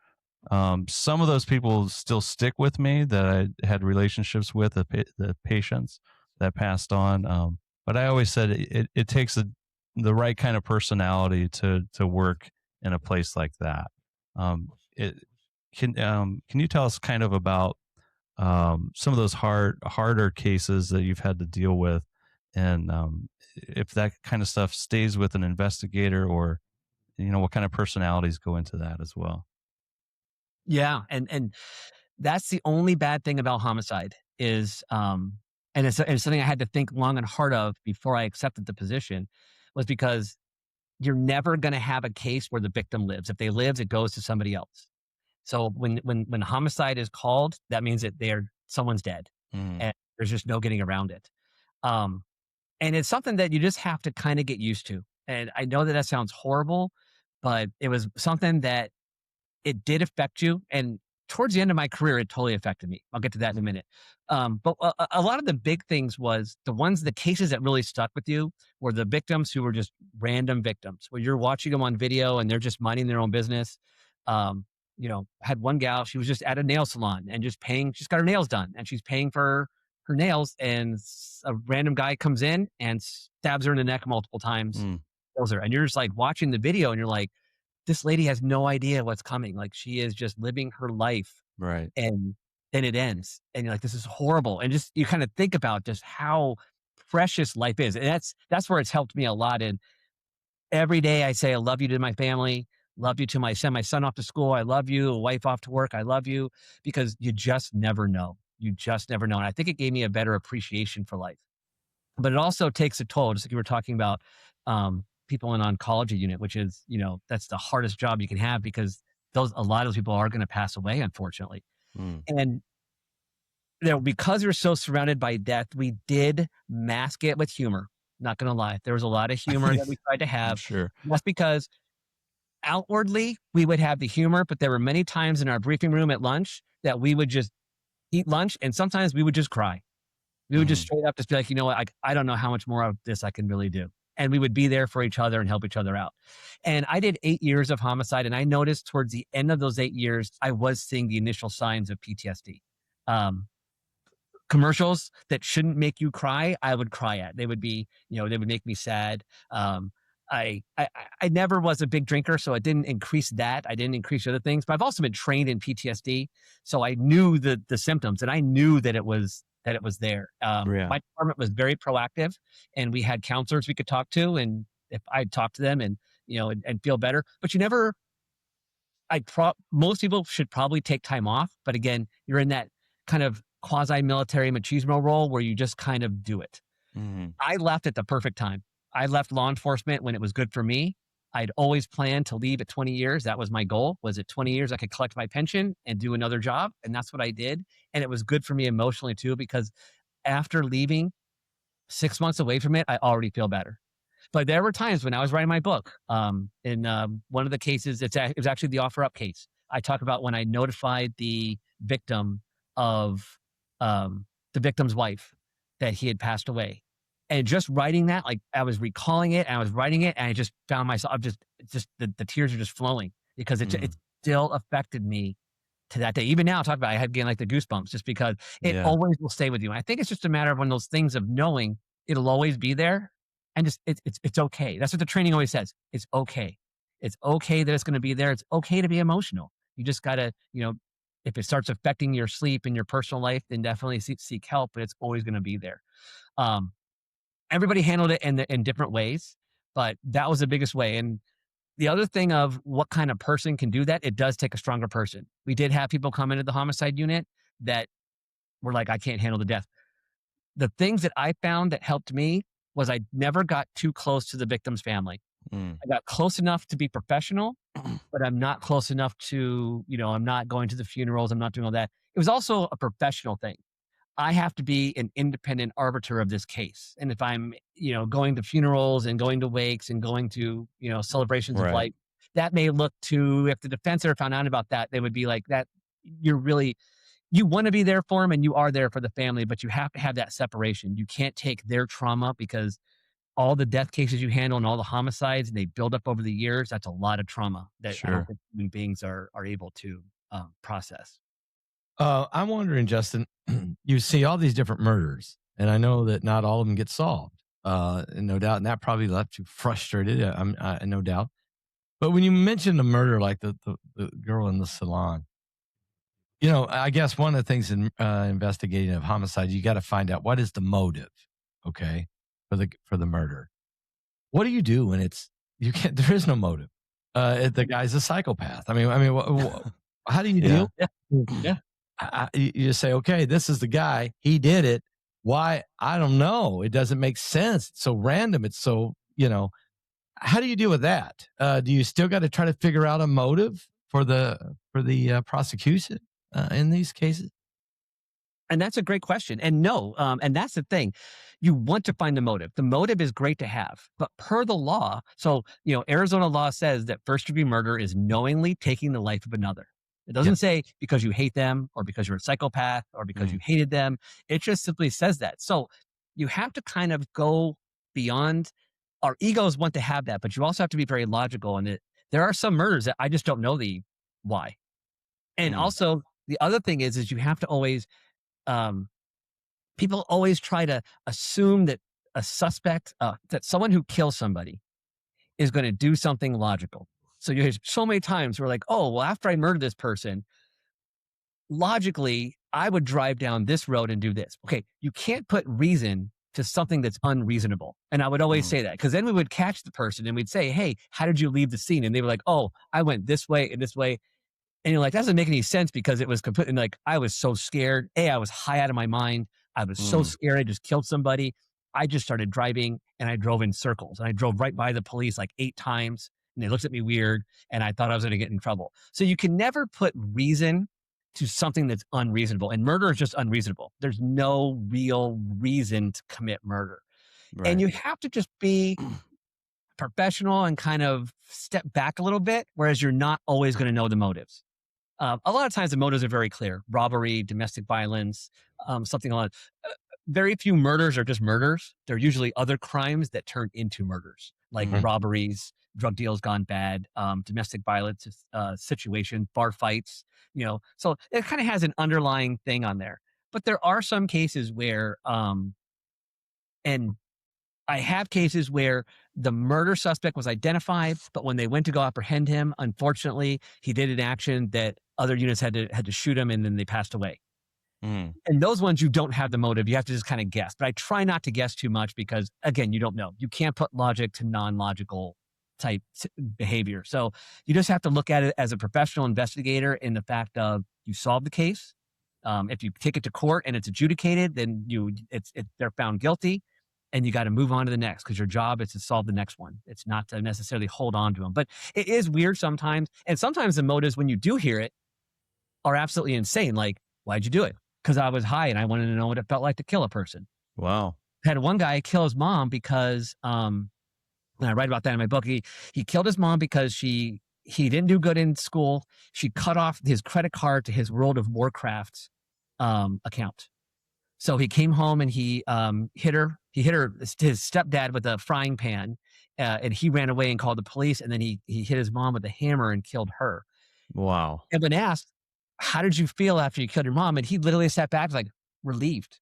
some of those people still stick with me that I had relationships with, the patients that passed on. But I always said it takes the right kind of personality to work in a place like that. It can you tell us kind of about some of those harder cases that you've had to deal with, and if that kind of stuff stays with an investigator, or what kind of personalities go into that as well? Yeah, and that's the only bad thing about homicide is, and it's something I had to think long and hard of before I accepted the position, was because you're never going to have a case where the victim lives. If they live, it goes to somebody else. So when homicide is called, that means that someone's dead, Mm, and there's just no getting around it. Um, and it's something that you just have to kind of get used to. And I know that that sounds horrible, but it was something that it did affect you. And towards the end of my career, it totally affected me. I'll get to that in a minute. But a lot of the big things was the cases that really stuck with you were the victims who were just random victims, where you're watching them on video and they're just minding their own business. Had one gal, she was just at a nail salon and just paying, she's got her nails done and she's paying for her nails. And a random guy comes in and stabs her in the neck multiple times, mm, kills her. And you're just like watching the video and you're like, this lady has no idea what's coming. Like she is just living her life, right. and then it ends. And you're like, this is horrible. And just you kind of think about just how precious life is. And that's where it's helped me a lot. And every day I say I love you to my family, love you to send my son off to school. I love you, a wife off to work. I love you, because you just never know. You just never know. And I think it gave me a better appreciation for life. But it also takes a toll, just like you were talking about, people in oncology unit, which is, that's the hardest job you can have, because a lot of those people are going to pass away, unfortunately. Mm. And because we're so surrounded by death, we did mask it with humor. Not going to lie, there was a lot of humor that we tried to I'm have. sure. That's because outwardly we would have the humor, but there were many times in our briefing room at lunch that we would just eat lunch, and sometimes we would just cry. We would just Mm, straight up just be like, you know what, I don't know how much more of this I can really do. And we would be there for each other and help each other out. And I did 8 years of homicide, and I noticed towards the end of those 8 years, I was seeing the initial signs of PTSD. Um, Commercials that shouldn't make you cry, I would cry at. They would be, they would make me sad. Um, I never was a big drinker, so it didn't increase that. I didn't increase other things, but I've also been trained in PTSD, so I knew the symptoms, and I knew that it was there. yeah. My department was very proactive, and we had counselors we could talk to, and if I'd talk to them and and feel better. But you never. Most people should probably take time off, but again, you're in that kind of quasi-military machismo role where you just kind of do it. Mm, I left at the perfect time. I left law enforcement when it was good for me. I'd always planned to leave at 20 years. That was my goal. Was at 20 years I could collect my pension and do another job, and that's what I did. And it was good for me emotionally too, because after leaving 6 months away from it, I already feel better. But there were times when I was writing my book. In one of the cases, it was actually the offer up case. I talk about when I notified the victim of the victim's wife that he had passed away, and just writing that, like I was recalling it, and I was writing it, and I just found myself just the tears are just flowing, because it mm, still affected me to that day. Even now, talk about, I had getting like the goosebumps, just because it yeah. always will stay with you. And I think it's just a matter of one of those things of knowing it'll always be there, and just it's okay. That's what the training always says. It's okay. It's okay that it's going to be there. It's okay to be emotional. You just gotta, if it starts affecting your sleep and your personal life, then definitely seek help. But it's always going to be there. Um, Everybody handled it in different ways, but that was the biggest way. And the other thing of what kind of person can do that, it does take a stronger person. We did have people come into the homicide unit that were like, I can't handle the death. the things that I found that helped me was I never got too close to the victim's family. Mm. I got close enough to be professional, but I'm not close enough to, I'm not going to the funerals. I'm not doing all that. It was also a professional thing. I have to be an independent arbiter of this case. And if I'm, going to funerals and going to wakes and going to, celebrations of Right. life, that may look to, if the defense ever found out about that, they would be like, that you want to be there for them and you are there for the family, but you have to have that separation. You can't take their trauma because all the death cases you handle and all the homicides and they build up over the years, that's a lot of trauma that I don't Sure. think human beings are able to process. I'm wondering, Justin, you see all these different murders, and I know that not all of them get solved, and no doubt, and that probably left you frustrated, no doubt. But when you mentioned a murder like the girl in the salon, I guess one of the things in investigating of homicide, you got to find out what is the motive, okay, for the murder. What do you do when you can't? There is no motive. The guy's a psychopath. I mean, how do you deal? Yeah. You just say, okay, this is the guy. He did it. Why? I don't know. It doesn't make sense. It's so random. It's so, how do you deal with that? Do you still got to try to figure out a motive for the prosecution in these cases? And that's a great question. And no, and that's the thing. You want to find the motive. The motive is great to have, but per the law, so, Arizona law says that first degree murder is knowingly taking the life of another. It doesn't say because you hate them or because you're a psychopath or because you hated them. It just simply says that. So you have to kind of go beyond. Our egos want to have that, but you also have to be very logical. And there are some murders that I just don't know the why. And also the other thing is you have to always, people always try to assume that a suspect, that someone who kills somebody is going to do something logical. So you hear so many times we're like, oh, well, after I murdered this person, logically, I would drive down this road and do this. Okay, you can't put reason to something that's unreasonable. And I would always say that because then we would catch the person and we'd say, hey, how did you leave the scene? And they were like, oh, I went this way and this way. And you're like, that doesn't make any sense because it was completely like, I was so scared. I was high out of my mind. I was so scared. I just killed somebody. I just started driving and I drove in circles and I drove right by the police like 8 times. And they looked at me weird and I thought I was going to get in trouble. So you can never put reason to something that's unreasonable. And murder is just unreasonable. There's no real reason to commit murder. Right. And you have to just be professional and kind of step back a little bit, whereas you're not always going to know the motives. A lot of times the motives are very clear. Robbery, domestic violence, something like that. Very few murders are just murders. They're usually other crimes that turn into murders, like robberies, drug deals gone bad, domestic violence situation, bar fights, So it kind of has an underlying thing on there. But there are some cases where, and I have cases where the murder suspect was identified, but when they went to go apprehend him, unfortunately, he did an action that other units had to shoot him and then they passed away. And those ones, you don't have the motive. You have to just kind of guess. But I try not to guess too much because, again, you don't know. You can't put logic to non-logical type behavior. So you just have to look at it as a professional investigator in the fact of you solve the case. If you take it to court and it's adjudicated, then they're found guilty. And you got to move on to the next because your job is to solve the next one. It's not to necessarily hold on to them. But it is weird sometimes. And sometimes the motives, when you do hear it, are absolutely insane. Like, why'd you do it? Because I was high and I wanted to know what it felt like to kill a person. Wow. I had one guy kill his mom because, and I write about that in my book, he killed his mom because he didn't do good in school. She cut off his credit card to his World of Warcraft account. So he came home and he hit her. He hit his stepdad with a frying pan, and he ran away and called the police. And then he hit his mom with a hammer and killed her. Wow. And when asked, how did you feel after you killed your mom? And he literally sat back like relieved.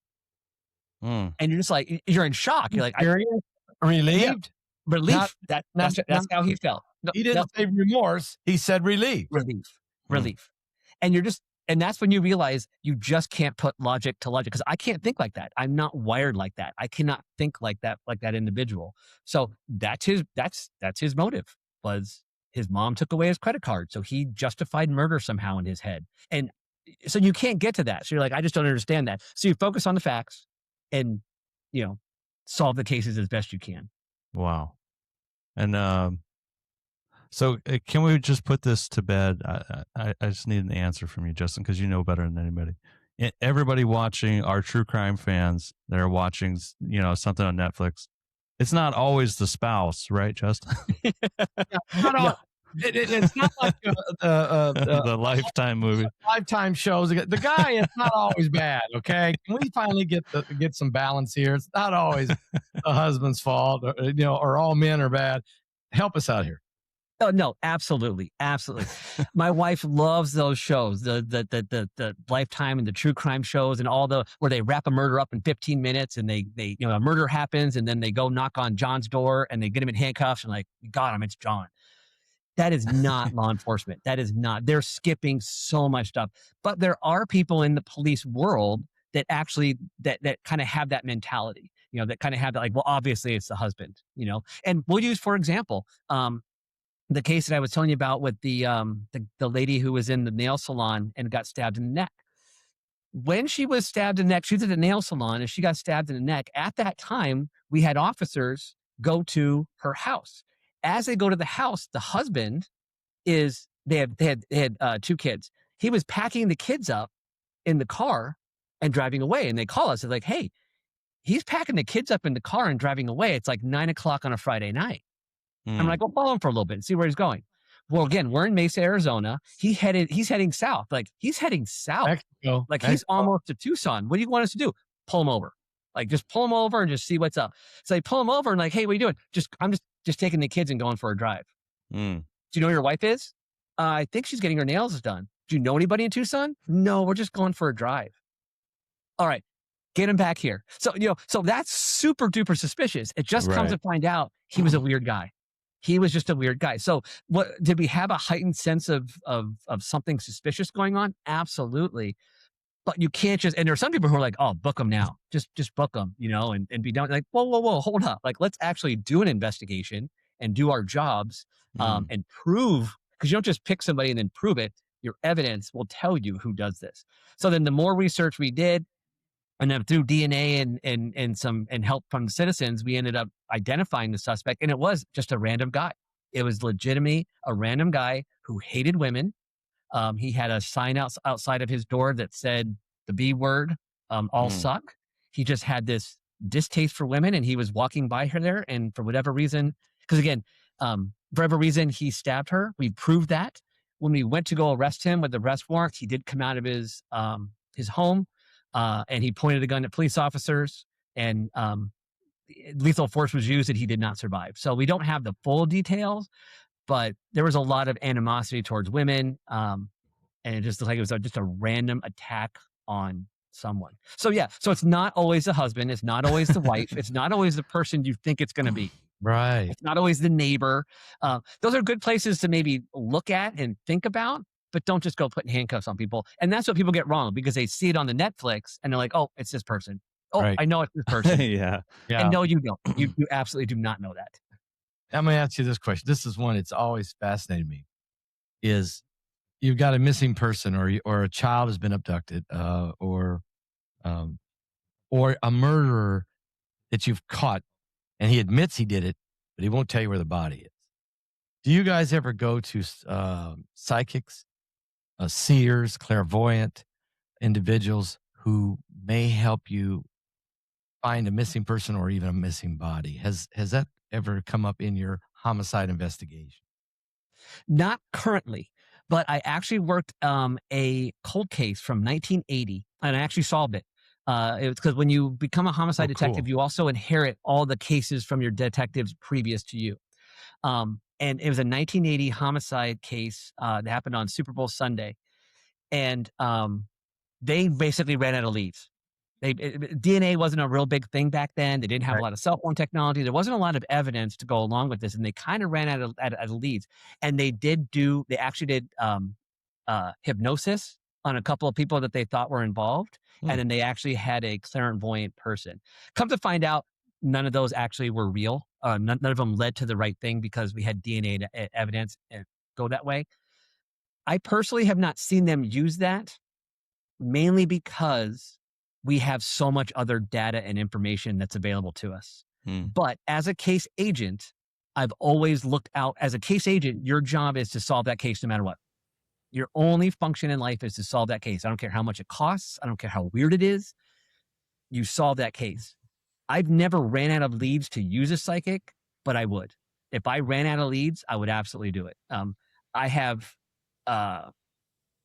And you're just like, you're in shock. You're like, relieved? Yeah, relief. That's how he felt. No, he didn't say remorse. He said relief. Relief. And that's when you realize you just can't put logic to logic because I can't think like that. I'm not wired like that. I cannot think like that individual. So that's his motive was his mom took away his credit card. So he justified murder somehow in his head. And so you can't get to that. So you're like, I just don't understand that. So you focus on the facts and solve the cases as best you can. Wow. And so can we just put this to bed? I just need an answer from you, Justin, because you know better than anybody. Everybody watching, our true crime fans that are watching, something on Netflix, it's not always the spouse, right, Justin? Not No. all, it's not like The Lifetime movie. Lifetime shows. The guy is not always bad. Okay, can we finally get some balance here? It's not always the husband's fault, or all men are bad. Help us out here. Oh no, absolutely, absolutely. My wife loves those shows, the Lifetime and the true crime shows, and all where they wrap a murder up in 15 minutes, and they a murder happens, and then they go knock on John's door, and they get him in handcuffs, and like, got him, it's John. That is not law enforcement. That is not. They're skipping so much stuff. But there are people in the police world that actually that kind of have that mentality. That kind of have that, like, well, obviously it's the husband. And we'll use, for example, the case that I was telling you about with the lady who was in the nail salon and got stabbed in the neck. When she was stabbed in the neck, she was at the nail salon and she got stabbed in the neck. At that time, we had officers go to her house. As they go to the house, the husband they had 2 kids. He was packing the kids up in the car and driving away. And they call us. They're like, hey, he's packing the kids up in the car and driving away. It's like 9:00 on a Friday night. I'm like, well, follow him for a little bit and see where he's going. Well, again, we're in Mesa, Arizona. He's heading south. Like, he's heading south. Mexico. Like, he's almost to Tucson. What do you want us to do? Pull him over. Like, just pull him over and just see what's up. So they pull him over and like, hey, what are you doing? I'm just taking the kids and going for a drive. Do you know who your wife is? I think she's getting her nails done. Do you know anybody in Tucson? No, we're just going for a drive. All right, get him back here. So, so that's super duper suspicious. It just comes to find out he was a weird guy. He was just a weird guy. So what, did we have a heightened sense of something suspicious going on? Absolutely. But you can't just, and there are some people who are like, oh, book them now. Just book them, and be done. Like, whoa, hold up. Like, let's actually do an investigation and do our jobs and prove, because you don't just pick somebody and then prove it. Your evidence will tell you who does this. So then the more research we did, and then through DNA and help from the citizens, we ended up identifying the suspect, and it was just a random guy. It was legitimately a random guy who hated women. He had a sign outside of his door that said the B word, all suck. He just had this distaste for women, and he was walking by her there, and for whatever reason, because again, for whatever reason, he stabbed her. We proved that. When we went to go arrest him with the arrest warrant, he did come out of his home. And he pointed a gun at police officers, and lethal force was used, and he did not survive. So we don't have the full details, but there was a lot of animosity towards women, and it just looked like it was just a random attack on someone. So yeah, so it's not always the husband, it's not always the wife, it's not always the person you think it's going to be. Right. It's not always the neighbor. Those are good places to maybe look at and think about. But don't just go putting handcuffs on people. And that's what people get wrong, because they see it on the Netflix and they're like, oh, it's this person. Oh, right. I know it's this person. Yeah. And no, you don't. You absolutely do not know that. I'm going to ask you this question. This is one, it's always fascinated me, is you've got a missing person or a child has been abducted or a murderer that you've caught, and he admits he did it, but he won't tell you where the body is. Do you guys ever go to psychics, seers, clairvoyant individuals who may help you find a missing person or even a missing body? Has that ever come up in your homicide investigation? Not currently, but I actually worked a cold case from 1980, and I actually solved it. It was because when you become a homicide detective, you also inherit all the cases from your detectives previous to you. And it was a 1980 homicide case that happened on Super Bowl Sunday. And they basically ran out of leads. DNA wasn't a real big thing back then. They didn't have a lot of cell phone technology. There wasn't a lot of evidence to go along with this. And they kind of ran out of leads. And they actually did hypnosis on a couple of people that they thought were involved. And then they actually had a clairvoyant person. Come to find out, none of those actually were real. None of them led to the right thing, because we had DNA evidence and go that way. I personally have not seen them use that, mainly because we have so much other data and information that's available to us. Hmm. But as a case agent, I've always looked out. As a case agent, your job is to solve that case no matter what. Your only function in life is to solve that case. I don't care how much it costs. I don't care how weird it is. You solve that case. I've never ran out of leads to use a psychic, but I would. If I ran out of leads, I would absolutely do it. I have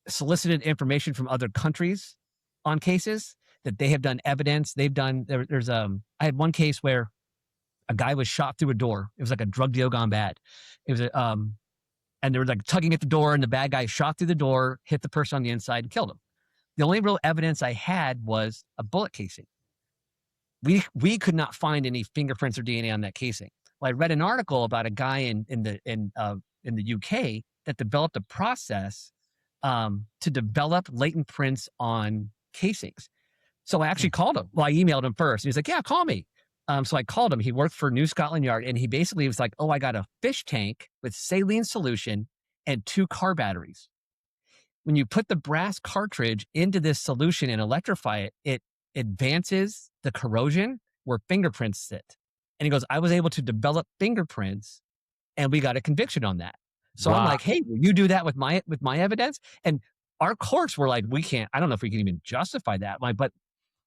solicited information from other countries on cases that they have done evidence. They've done, I had one case where a guy was shot through a door. It was like a drug deal gone bad. It was and they were like tugging at the door, and the bad guy shot through the door, hit the person on the inside, and killed him. The only real evidence I had was a bullet casing. We could not find any fingerprints or DNA on that casing. Well, I read an article about a guy in the UK that developed a process to develop latent prints on casings. So I actually called him. Well, I emailed him first. He was like, "Yeah, call me." So I called him. He worked for New Scotland Yard, and he basically was like, "Oh, I got a fish tank with saline solution and 2 car batteries. When you put the brass cartridge into this solution and electrify it, it advances the corrosion where fingerprints sit." And he goes, "I was able to develop fingerprints, and we got a conviction on that." So I'm Wow. like, "Hey, will you do that with my evidence?" And our courts were like, "We can't. I don't know if we can even justify that." But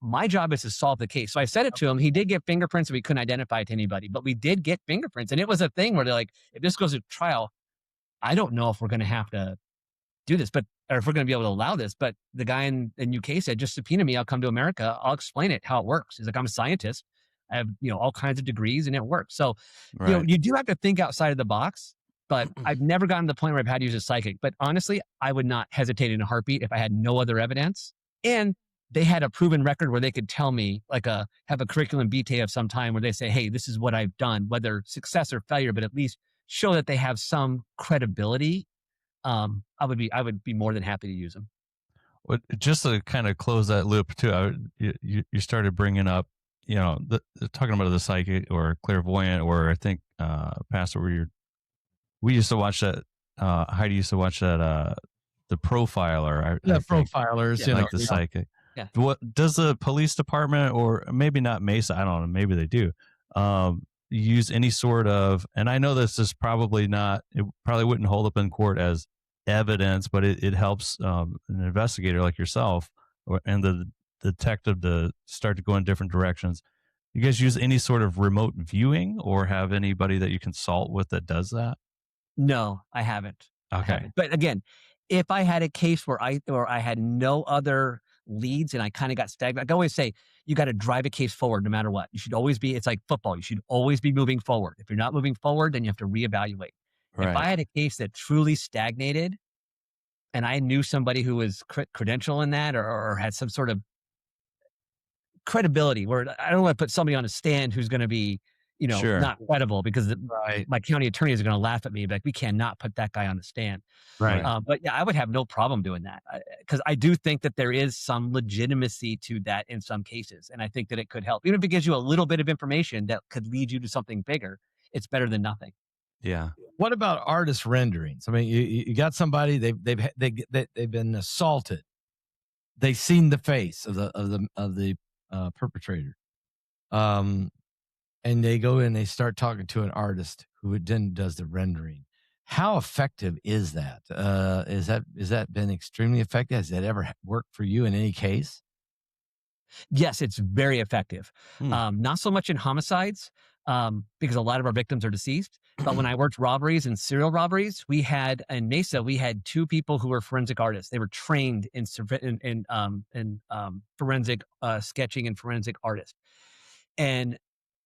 my job is to solve the case. So I said it to him. He did get fingerprints, and we couldn't identify it to anybody, but we did get fingerprints. And it was a thing where they're like, "If this goes to trial, I don't know if we're going to have to do this, or if we're going to be able to allow this." But the guy in UK said, "Just subpoena me. I'll come to America. I'll explain it, how it works." He's like, "I'm a scientist. I have, all kinds of degrees, and it works." So, Right. you do have to think outside of the box, but I've never gotten to the point where I've had to use a psychic. But honestly, I would not hesitate in a heartbeat if I had no other evidence. And they had a proven record where they could tell me, have a curriculum vitae of some time where they say, "Hey, this is what I've done," whether success or failure, but at least show that they have some credibility. I would be more than happy to use them. Well, just to kind of close that loop too, you started bringing up, talking about the psychic or clairvoyant, or I think, Pastor, we used to watch that. Heidi used to watch that. The Profiler. I think, Profilers, Yeah, like the psychic. Yeah. What does the police department, or maybe not Mesa? I don't know. Maybe they do. Use any sort of, and I know this is probably not. It probably wouldn't hold up in court as evidence, but it helps an investigator like yourself and the detective to start to go in different directions. You guys use any sort of remote viewing, or have anybody that you consult with that does that? No, I haven't. I Okay. haven't. But again, if I had a case where I had no other leads and I kind of got stagnant, I always say, you got to drive a case forward no matter what. You should always be, it's like football. You should always be moving forward. If you're not moving forward, then you have to reevaluate. If I Right. had a case that truly stagnated and I knew somebody who was credential in that, or had some sort of credibility, where I don't want to put somebody on a stand who's going to be, Sure. not credible, because Right. my county attorneys are going to laugh at me, like, "We cannot put that guy on the stand." Right. But yeah, I would have no problem doing that, because I do think that there is some legitimacy to that in some cases, and I think that it could help, even if it gives you a little bit of information that could lead you to something bigger. It's better than nothing. Yeah. What about artist renderings? I mean, you got somebody, they've been assaulted. They've seen the face of the perpetrator. And they go in, they start talking to an artist who then does the rendering. How effective is that? Is that been extremely effective? Has that ever worked for you in any case? Yes, it's very effective. Hmm. Not so much in homicides, because a lot of our victims are deceased. But when I worked robberies and serial robberies, in Mesa, we had 2 people who were forensic artists. They were trained in forensic sketching and forensic artists. And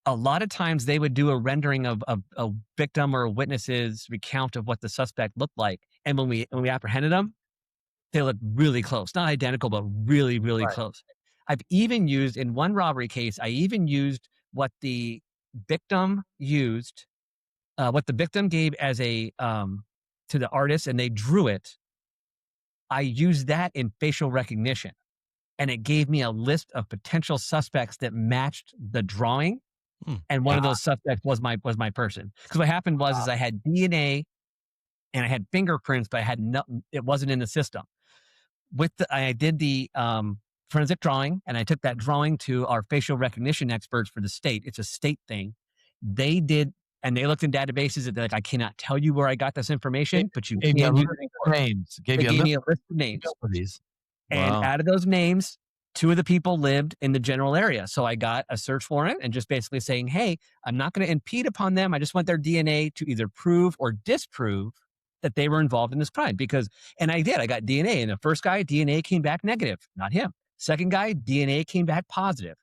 a lot of times they would do a rendering of a victim or a witness's recount of what the suspect looked like. And when we apprehended them, they looked really close, not identical, but really, really Right. close. I've even used, in one robbery case, what the victim used, what the victim gave as to the artist, and they drew it. I used that in facial recognition, and it gave me a list of potential suspects that matched the drawing. Hmm. And one of those suspects was my person. Because what happened was, is I had DNA and I had fingerprints, but I had it wasn't in the system. I did the forensic drawing, and I took that drawing to our facial recognition experts for the state. It's a state thing. They did, and they looked in databases and they're like, I cannot tell you where I got this information, but you Gave you a can do list of names. They gave me a list of names. Legalities. And Wow. out of those names, 2 of the people lived in the general area. So I got a search warrant and just basically saying, hey, I'm not going to impede upon them. I just want their DNA to either prove or disprove that they were involved in this crime. And I did. I got DNA. And the first guy, DNA came back negative, not him. Second guy, DNA came back positive.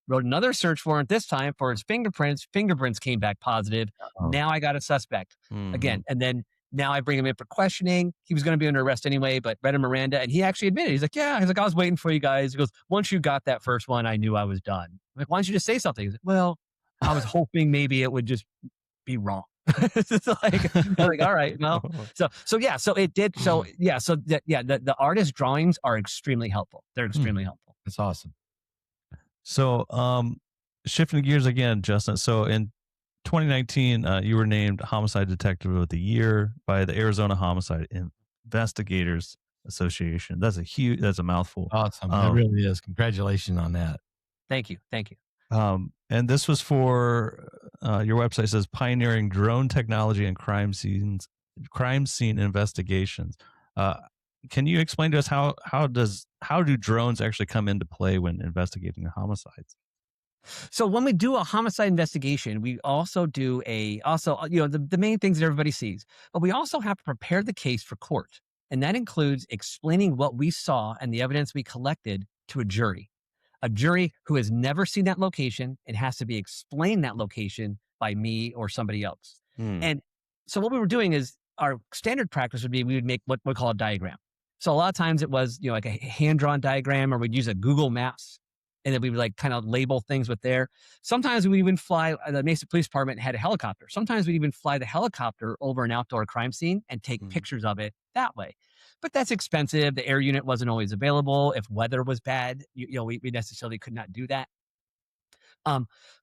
Wrote another search warrant this time for his fingerprints. Fingerprints came back positive. Oh. Now I got a suspect again. And then now I bring him in for questioning. He was going to be under arrest anyway, but read a Miranda, and he actually admitted. He's like, yeah. He's like, I was waiting for you guys. He goes, once you got that first one, I knew I was done. I'm like, why don't you just say something? He's like, well, I was hoping maybe it would just be wrong. It's like, I'm like, all right, well, so it did. The artist drawings are extremely helpful. They're extremely helpful. That's awesome. So, shifting gears again, Justin. So in 2019, you were named Homicide Detective of the Year by the Arizona Homicide Investigators Association. That's a mouthful. Awesome. That really is. Congratulations on that. Thank you. And this was for your website says pioneering drone technology and crime scene investigations. Can you explain to us how do drones actually come into play when investigating homicides? So when we do a homicide investigation, we also do the main things that everybody sees, but we also have to prepare the case for court. And that includes explaining what we saw and the evidence we collected to a jury who has never seen that location and has to be explained that location by me or somebody else. And so what we were doing is our standard practice would be, we would make what we call a diagram. So a lot of times it was, like a hand-drawn diagram, or we'd use a Google Maps, and then we would like kind of label things with there. Sometimes we even fly, the Mesa Police Department had a helicopter. Sometimes we'd even fly the helicopter over an outdoor crime scene and take pictures of it that way. But that's expensive. The air unit wasn't always available. If weather was bad, we necessarily could not do that.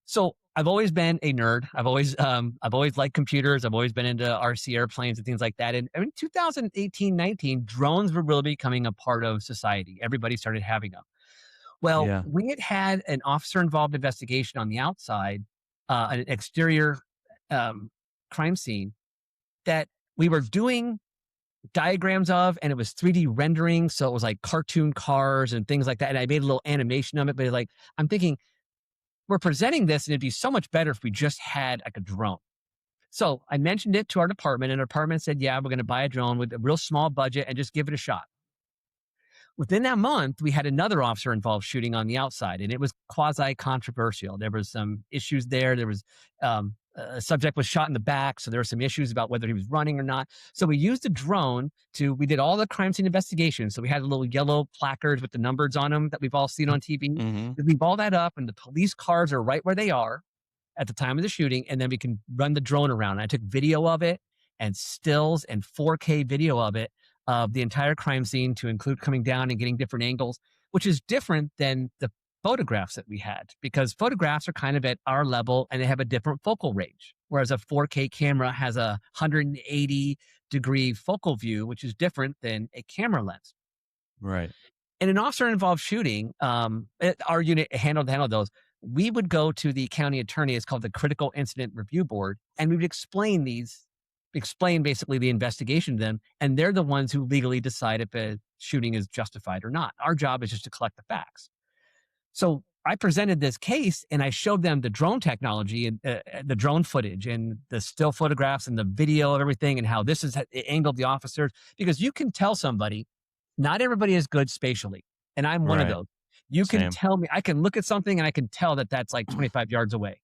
So I've always been a nerd. I've always liked computers. I've always been into RC airplanes and things like that. And in 2018, 19, drones were really becoming a part of society. Everybody started having them. Well, we had an officer-involved investigation on the outside, an exterior crime scene that we were doing diagrams of, and it was 3D rendering. So it was like cartoon cars and things like that. And I made a little animation of it, but like, I'm thinking, we're presenting this and it'd be so much better if we just had like a drone. So I mentioned it to our department, and our department said, yeah, we're going to buy a drone with a real small budget and just give it a shot. Within that month, we had another officer involved shooting on the outside, and it was quasi-controversial. There was some issues there. There was a subject was shot in the back, so there were some issues about whether he was running or not. So we used a drone we did all the crime scene investigations. So we had little yellow placards with the numbers on them that we've all seen on TV. We leave all that up, and the police cars are right where they are at the time of the shooting, and then we can run the drone around. And I took video of it and stills and 4K video of it, of the entire crime scene, to include coming down and getting different angles, which is different than the photographs that we had, because photographs are kind of at our level and they have a different focal range. Whereas a 4K camera has a 180-degree focal view, which is different than a camera lens. Right. In an officer-involved shooting, our unit handled those. We would go to the county attorney. It's called the Critical Incident Review Board, and we would explain basically the investigation to them, and they're the ones who legally decide if a shooting is justified or not. Our job is just to collect the facts. So I presented this case, and I showed them the drone technology and the drone footage and the still photographs and the video of everything, and how this is it angled the officers, because you can tell somebody, not everybody is good spatially, and I'm one of those. You can tell me, I can look at something and I can tell that that's like 25 yards away.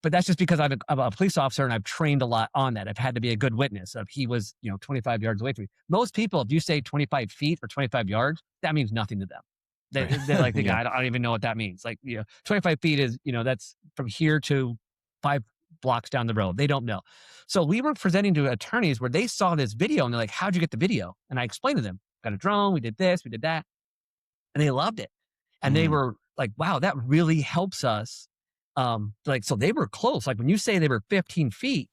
But that's just because I'm a police officer and I've trained a lot on that. I've had to be a good witness of he was, 25 yards away from me. Most people, if you say 25 feet or 25 yards, that means nothing to them. They're like, I don't even know what that means. Like, 25 feet is, that's from here to 5 blocks down the road. They don't know. So we were presenting to attorneys where they saw this video and they're like, how'd you get the video? And I explained to them, got a drone, we did this, we did that. And they loved it. And they were like, wow, that really helps us. So they were close. Like when you say they were 15 feet,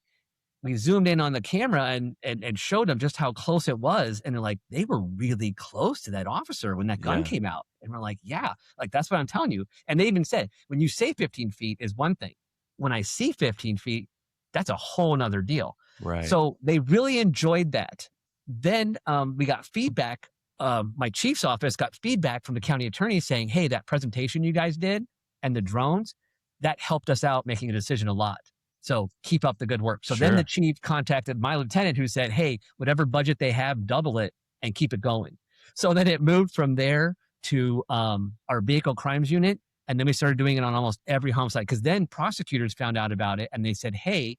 we zoomed in on the camera and showed them just how close it was. And they're like, they were really close to that officer when that gun Yeah. came out. And we're like, yeah, like that's what I'm telling you. And they even said, when you say 15 feet is one thing. When I see 15 feet, that's a whole nother deal. Right. So they really enjoyed that. Then we got feedback. My chief's office got feedback from the county attorney saying, hey, that presentation you guys did and the drones, that helped us out making a decision a lot. So keep up the good work. So then the chief contacted my lieutenant who said, hey, whatever budget they have, double it and keep it going. So then it moved from there to our vehicle crimes unit. And then we started doing it on almost every homicide because then prosecutors found out about it and they said, hey,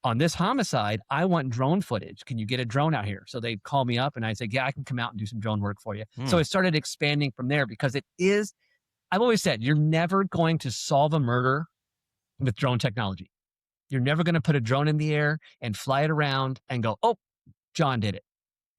on this homicide, I want drone footage. Can you get a drone out here? So they called me up and I said, yeah, I can come out and do some drone work for you. So it started expanding from there because it is, I've always said, you're never going to solve a murder with drone technology. You're never going to put a drone in the air and fly it around and go, oh, John did it.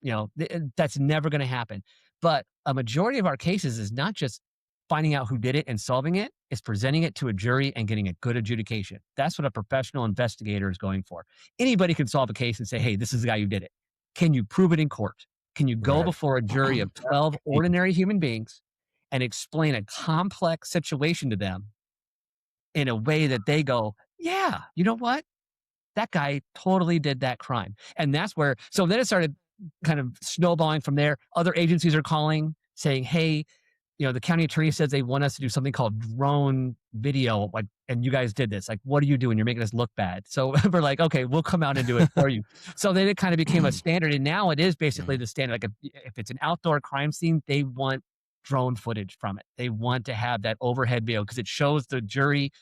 You know, that's never going to happen. But a majority of our cases is not just finding out who did it and solving it, it's presenting it to a jury and getting a good adjudication. That's what a professional investigator is going for. Anybody can solve a case and say, hey, this is the guy who did it. Can you prove it in court? Can you go before a jury of 12 ordinary human beings and explain a complex situation to them in a way that they go, yeah, you know what? That guy totally did that crime. And that's where, so then it started kind of snowballing from there. Other agencies are calling saying, hey, you know, the county attorney says they want us to do something called drone video, like, and you guys did this. Like, what are you doing? You're making us look bad. So we're like, okay, we'll come out and do it for you. So then it kind of became a standard. And now it is basically the standard. Like if it's an outdoor crime scene, they want drone footage from it. They want to have that overhead video because it shows the jury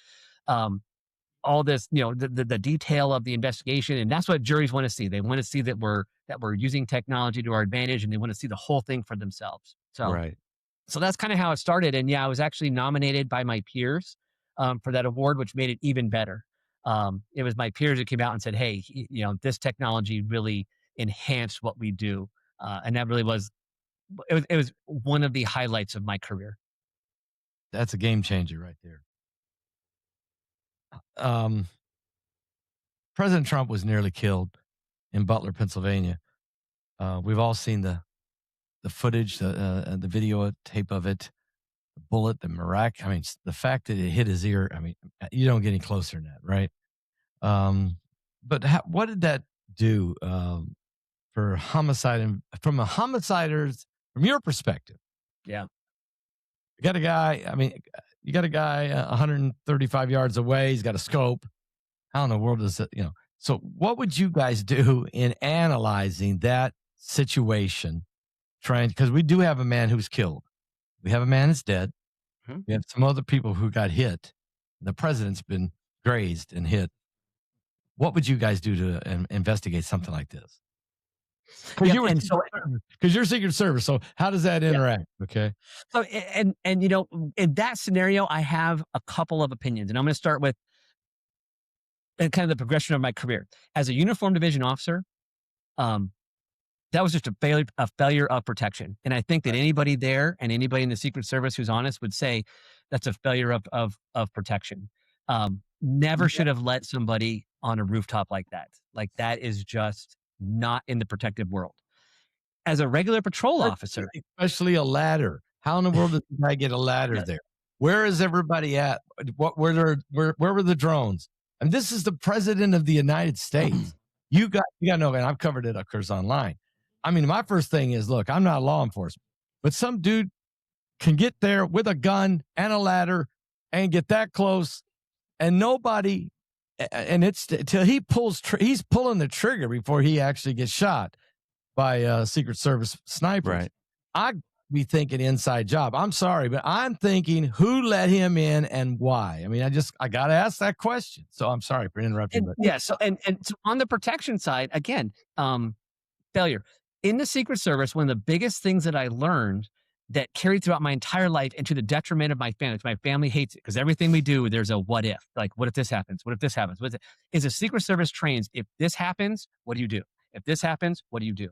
all this, you know, the detail of the investigation. And that's what juries want to see. They want to see that we're using technology to our advantage and they want to see the whole thing for themselves. So, so that's kind of how it started. And yeah, I was actually nominated by my peers for that award, which made it even better. It was my peers that came out and said, hey, you know, this technology really enhanced what we do. And that really was, it was one of the highlights of my career. That's a game changer right there. President Trump was nearly killed in Butler, Pennsylvania. We've all seen the footage, the video tape of it, the bullet, the I mean, the fact that it hit his ear. I mean, you don't get any closer than that, right? But what did that do for homicide and from a homicider's, from your perspective? Yeah, you got a guy. I mean, you got a guy 135 yards away. He's got a scope. How in the world is it? You know. So, what would you guys do in analyzing that situation? Trying, because we do have a man who's killed. We have a man that's dead. We have some other people who got hit. The president's been grazed and hit. What would you guys do to investigate something like this? Because you're Secret Service. So how does that interact? Okay. So and you know, in that scenario, I have a couple of opinions, and I'm going to start with kind of the progression of my career as a uniform division officer. That was just a failure of protection. And I think that anybody there and anybody in the Secret Service who's honest would say that's a failure of protection. Never should have let somebody on a rooftop like that. Like that is just not in the protective world. As a regular patrol officer. Especially a ladder. How in the world does the guy get a ladder there? Where is everybody at? Where were the drones? And this is the president of the United States. You got to know, and I've covered it, of course, online. I mean, my first thing is, look, I'm not law enforcement, but some dude can get there with a gun and a ladder and get that close, and nobody, and it's till he pulls, he's pulling the trigger before he actually gets shot by Secret Service snipers. Right. I'd be thinking inside job. I'm sorry, but I'm thinking who let him in and why. I mean, I got to ask that question. So I'm sorry for interrupting. Yeah. So and so on the protection side, again, failure. In the Secret Service, one of the biggest things that I learned that carried throughout my entire life and to the detriment of my family, my family hates it because everything we do, there's a what if. Like, what if this happens? What if this happens? Is the Secret Service trains, if this happens, what do you do? If this happens, what do you do?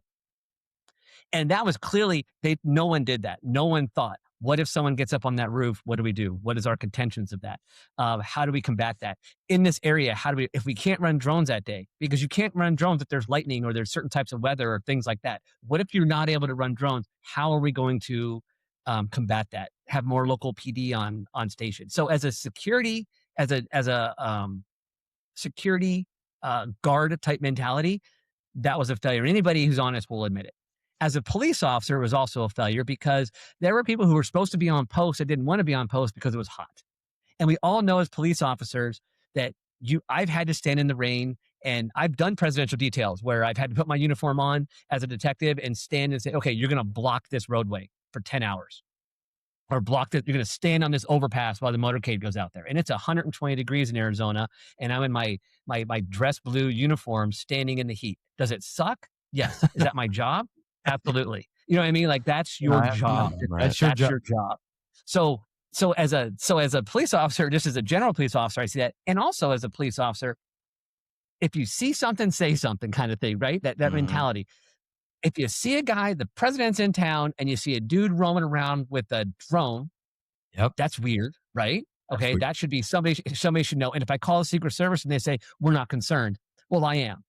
And that was clearly, no one did that. No one thought, What if someone gets up on that roof? What do we do? What is our contentions of that? How do we combat that in this area? How do we, if we can't run drones that day, because you can't run drones if there's lightning or there's certain types of weather or things like that. What if you're not able to run drones? How are we going to combat that? Have more local PD on station. So as a security, as a security guard type mentality, that was a failure. Anybody who's honest will admit it. As a police officer, it was also a failure because there were people who were supposed to be on post that didn't want to be on post because it was hot. And we all know as police officers that I've had to stand in the rain, and I've done presidential details where I've had to put my uniform on as a detective and stand and say, okay, you're going to block this roadway for 10 hours. Or block that. You're going to stand on this overpass while the motorcade goes out there. And it's 120 degrees in Arizona. And I'm in my dress blue uniform standing in the heat. Does it suck? Yes. Is that my job? Absolutely. You know what I mean? Like that's your job. Right. That's your job. So as a police officer, just as a general police officer, I see that. And also as a police officer, if you see something, say something kind of thing, right? That mentality. If you see a guy, the president's in town, and you see a dude roaming around with a drone, that's weird, right? Okay, that should be somebody should know. And if I call the Secret Service and they say we're not concerned, well, I am.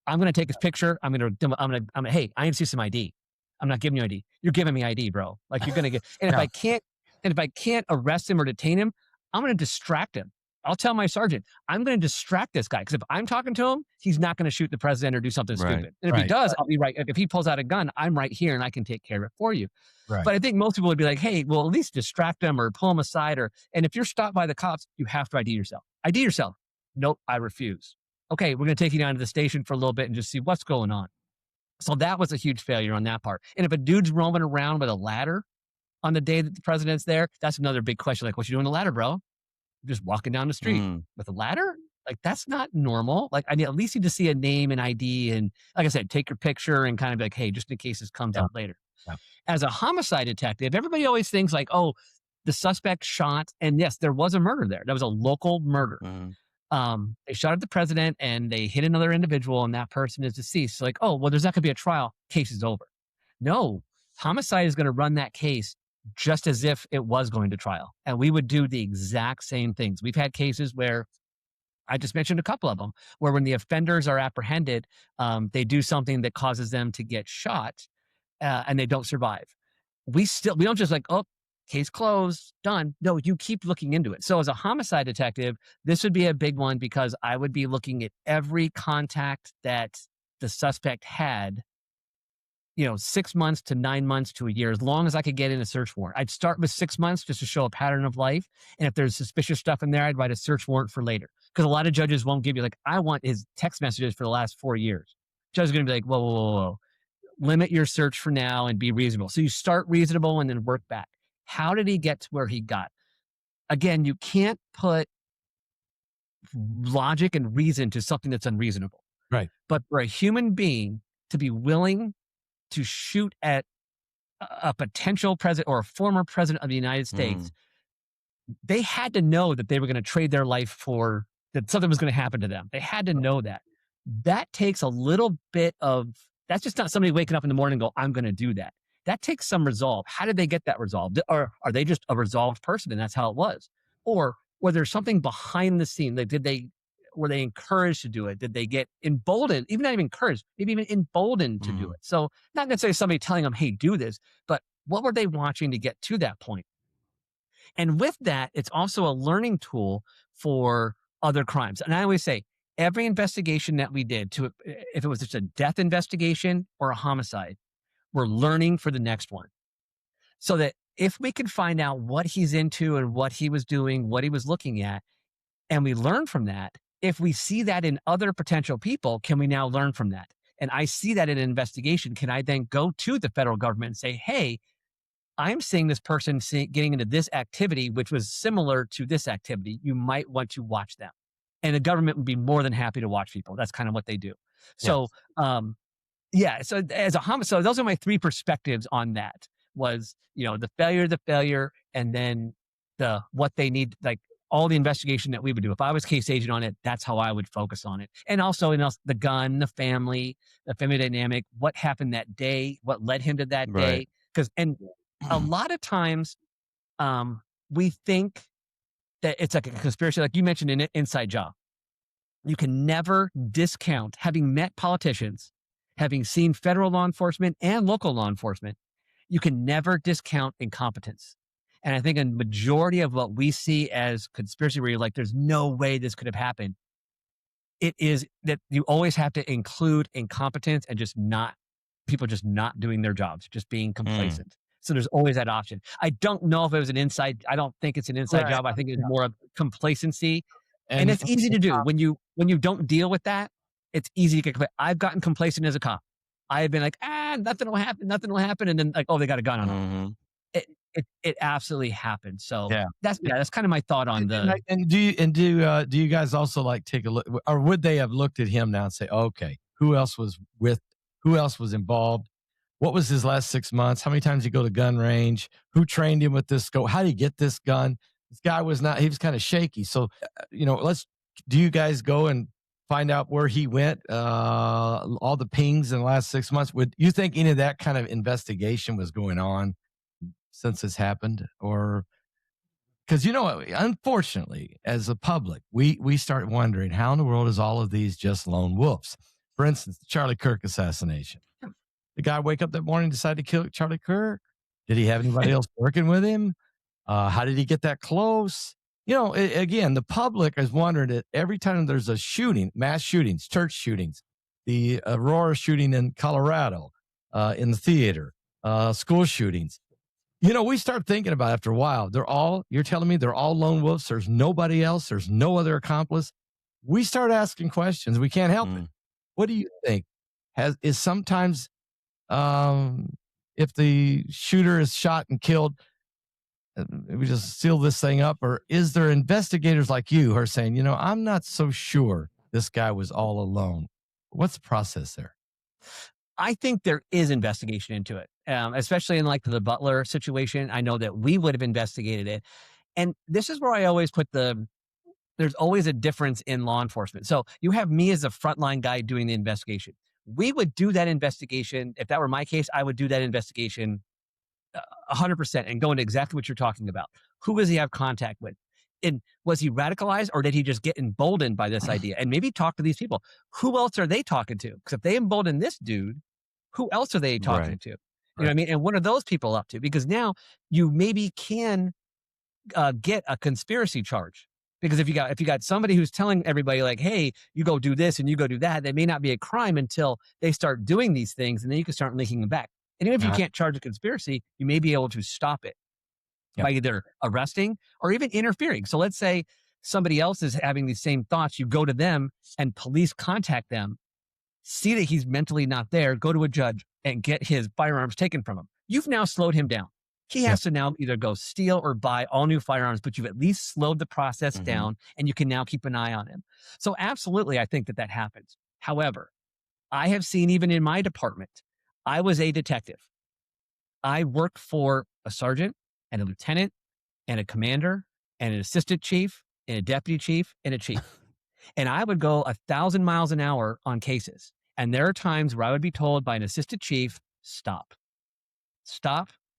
I'm going to take his picture. I'm going to. Hey, I need to see some ID. I'm not giving you ID. You're giving me ID, bro. Like you're going to get. And if I can't arrest him or detain him, I'm going to distract him. I'll tell my sergeant, I'm going to distract this guy because if I'm talking to him, he's not going to shoot the president or do something stupid. And if he does, I'll be right. If he pulls out a gun, I'm right here and I can take care of it for you. Right. But I think most people would be like, hey, well, at least distract him or pull him aside. And if you're stopped by the cops, you have to ID yourself. ID yourself. Nope, I refuse. Okay, we're going to take you down to the station for a little bit and just see what's going on. So that was a huge failure on that part. And if a dude's roaming around with a ladder on the day that the president's there, that's another big question. Like, what you doing with a ladder, bro? Just walking down the street with a ladder? Like, that's not normal. Like, I at least need to see a name and ID. And like I said, take your picture and kind of be like, hey, just in case this comes out later. Yeah. As a homicide detective, everybody always thinks like, oh, the suspect shot. And yes, there was a murder there. That was a local murder. They shot at the president and they hit another individual and that person is deceased. So like, oh, well, there's not going to be a trial. Case is over. No, homicide is going to run that case just as if it was going to trial. And we would do the exact same things. We've had cases where I just mentioned a couple of them where when the offenders are apprehended, they do something that causes them to get shot and they don't survive. We don't just like, oh, case closed, done. No, you keep looking into it. So as a homicide detective, this would be a big one because I would be looking at every contact that the suspect had, 6 months to 9 months to a year, as long as I could get in a search warrant. I'd start with 6 months just to show a pattern of life. And if there's suspicious stuff in there, I'd write a search warrant for later. Because a lot of judges won't give you like, I want his text messages for the last 4 years. Judge is going to be like, whoa. Limit your search for now and be reasonable. So you start reasonable and then work back. How did he get to where he got? Again, you can't put logic and reason to something that's unreasonable. Right. But for a human being to be willing to shoot at a potential president or a former president of the United States, they had to know that they were going to trade their life for that something was going to happen to them. They had to know that. That takes a little bit of, that's just not somebody waking up in the morning and go, I'm going to do that. That takes some resolve. How did they get that resolve? Or are they just a resolved person and that's how it was? Or was there something behind the scene? Like, were they encouraged to do it? Did they get emboldened? Even not even encouraged, maybe even emboldened to do it. So not necessarily somebody telling them, hey, do this, but what were they watching to get to that point? And with that, it's also a learning tool for other crimes. And I always say, every investigation that we did, if it was just a death investigation or a homicide, we're learning for the next one. So that if we can find out what he's into and what he was doing, what he was looking at, and we learn from that, if we see that in other potential people, can we now learn from that? And I see that in an investigation. Can I then go to the federal government and say, hey, I'm seeing this person getting into this activity, which was similar to this activity. You might want to watch them. And the government would be more than happy to watch people. That's kind of what they do. So, so as a homicide, those are my three perspectives on that was, the failure, and then what they need, like all the investigation that we would do. If I was case agent on it, that's how I would focus on it. And also, the gun, the family dynamic, what happened that day, what led him to that day. And a lot of times we think that it's like a conspiracy, like you mentioned, an inside job. You can never discount, having met politicians, having seen federal law enforcement and local law enforcement, you can never discount incompetence. And I think a majority of what we see as conspiracy, where you're like, there's no way this could have happened, it is that you always have to include incompetence and people just not doing their jobs, just being complacent. So there's always that option. I don't know if it was an inside. I don't think it's an inside job. I think it's more of complacency, and it's easy to do when you don't deal with that. It's easy to get. I've gotten complacent as a cop. I have been like, nothing will happen, and then like, oh, they got a gun on them. It absolutely happened. So that's kind of my thought on the. And do you guys also like take a look, or would they have looked at him now and say, okay, who else was involved? What was his last 6 months? How many times did he go to gun range? Who trained him with this scope? How did he get this gun? This guy he was kind of shaky. So, do you guys go and find out where he went, all the pings in the last 6 months? Would you think any of that kind of investigation was going on since this happened? Or, because, unfortunately, as a public, we start wondering, how in the world is all of these just lone wolves? For instance, the Charlie Kirk assassination. The guy wake up that morning and decide to kill Charlie Kirk? Did he have anybody else working with him? How did he get that close? Again, the public has wondered that every time there's a shooting, mass shootings, church shootings, the Aurora shooting in Colorado, in the theater, school shootings, we start thinking about it after a while. You're telling me they're all lone wolves. There's nobody else. There's no other accomplice. We start asking questions. We can't help it. What do you think? Is sometimes, if the shooter is shot and killed, we just seal this thing up? Or is there investigators like you who are saying, I'm not so sure this guy was all alone? What's the process there? I think there is investigation into it, especially in like the Butler situation. I know that we would have investigated it. And this is where I always put there's always a difference in law enforcement. So you have me as a frontline guy doing the investigation. We would do that investigation. If that were my case, I would do that investigation 100% and go into exactly what you're talking about. Who does he have contact with? And was he radicalized, or did he just get emboldened by this idea? And maybe talk to these people. Who else are they talking to? Because if they embolden this dude, who else are they talking to? You know what I mean? And what are those people up to? Because now you maybe can get a conspiracy charge. Because if you got somebody who's telling everybody like, hey, you go do this and you go do that, that may not be a crime until they start doing these things, and then you can start linking them back. And even if you can't charge a conspiracy, you may be able to stop it by either arresting or even interfering. So let's say somebody else is having these same thoughts. You go to them and police contact them, see that he's mentally not there, go to a judge and get his firearms taken from him. You've now slowed him down. He has to now either go steal or buy all new firearms, but you've at least slowed the process down, and you can now keep an eye on him. So absolutely, I think that happens. However, I have seen, even in my department, I was a detective. I worked for a sergeant and a lieutenant and a commander and an assistant chief and a deputy chief and a chief. And I would go 1,000 miles an hour on cases. And there are times where I would be told by an assistant chief, stop.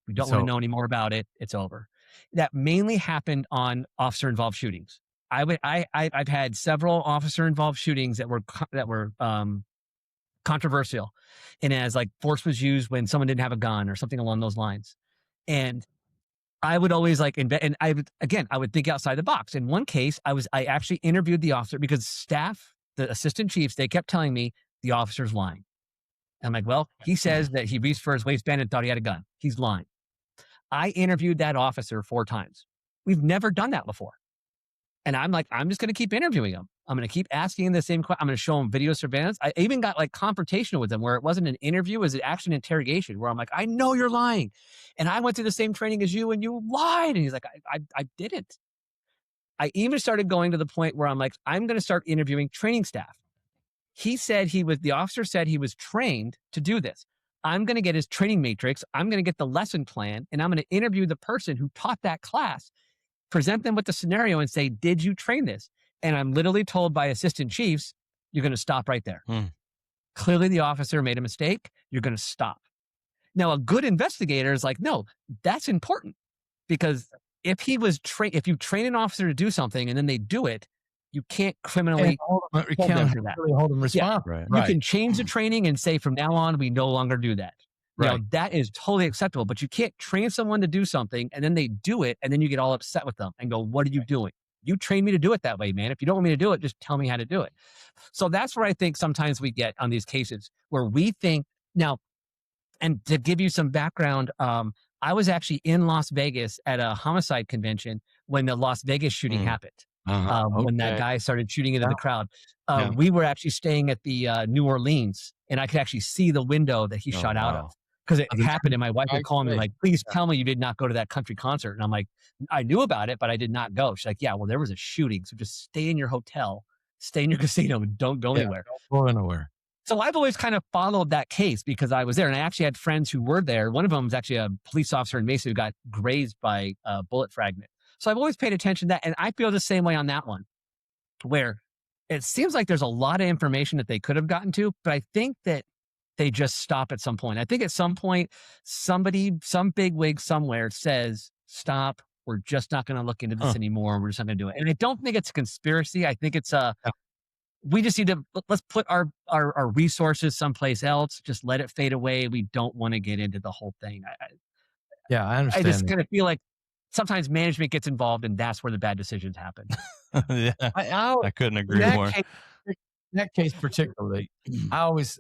We don't want to know any more about it. It's over. That mainly happened on officer-involved shootings. I've had several officer-involved shootings that were controversial, and as like force was used when someone didn't have a gun or something along those lines. And I would always like I would think outside the box. In one case, I actually interviewed the officer because staff, the assistant chiefs, they kept telling me the officer's lying. I'm like, well, he says that he reached for his waistband and thought he had a gun. He's lying. I interviewed that officer 4 times. We've never done that before. And I'm like, I'm just going to keep interviewing him. I'm going to keep asking him the same question. I'm going to show him video surveillance. I even got like confrontational with him where it wasn't an interview, it was actually an interrogation where I'm like, I know you're lying. And I went through the same training as you and you lied. And he's like, I didn't. I even started going to the point where I'm like, I'm going to start interviewing training staff. The officer said he was trained to do this. I'm going to get his training matrix. I'm going to get the lesson plan, and I'm going to interview the person who taught that class, present them with the scenario and say, did you train this? And I'm literally told by assistant chiefs, you're going to stop right there. Clearly the officer made a mistake. You're going to stop. Now, a good investigator is like, no, that's important, because if you train an officer to do something and then they do it, you can't criminally hold them responsible. Yeah. Right. You can change the training and say from now on we no longer do that. You know, Right. that is totally acceptable, but you can't train someone to do something and then they do it and then you get all upset with them and go, what are you doing? You trained me to do it that way, man. If you don't want me to do it, just tell me how to do it. So that's where I think sometimes we get on these cases where we think now, and to give you some background, I was actually in Las Vegas at a homicide convention when the Las Vegas shooting happened. When that guy started shooting into the crowd. We were actually staying at the New Orleans, and I could actually see the window that he shot out of because it happened. And my wife would call me like, "Please tell me you did not go to that country concert." And I'm like, "I knew about it, but I did not go." She's like, "Yeah, well, there was a shooting, so just stay in your hotel, stay in your casino, and don't go anywhere." Don't go anywhere. So I've always kind of followed that case because I was there, and I actually had friends who were there. One of them was actually a police officer in Mesa who got grazed by a bullet fragment. So I've always paid attention to that, and I feel the same way on that one, where it seems like there's a lot of information that they could have gotten to, but I think that they just stop at some point. I think at some point, some big wig somewhere says, "Stop. We're just not going to look into this anymore. We're just not going to do it." And I don't think it's a conspiracy. I think it's we just need to let's put our resources someplace else. Just let it fade away. We don't want to get into the whole thing. I understand. I just kind of feel like sometimes management gets involved, and that's where the bad decisions happen. Yeah, I couldn't agree more. That case particularly, I always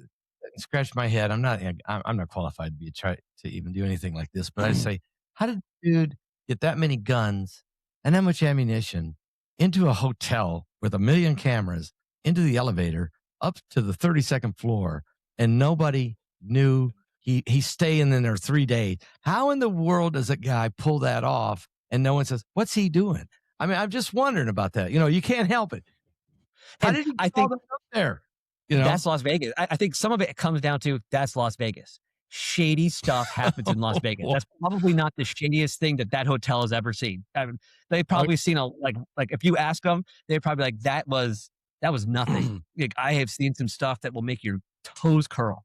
scratch my head. I'm not qualified to try to even do anything like this, but I say, how did the dude get that many guns and that much ammunition into a hotel with 1 million cameras, into the elevator, up to the 32nd floor, and nobody knew he's staying in there 3 days? How in the world does a guy pull that off and no one says, what's he doing? I mean, I'm just wondering about that. You can't help it. How did he get all that up there? That's Las Vegas. I think some of it comes down to that's Las Vegas. Shady stuff happens in Las Vegas. That's probably not the shadiest thing that hotel has ever seen. They've probably seen like if you ask them, they're probably like, that was nothing. Like, I have seen some stuff that will make your toes curl.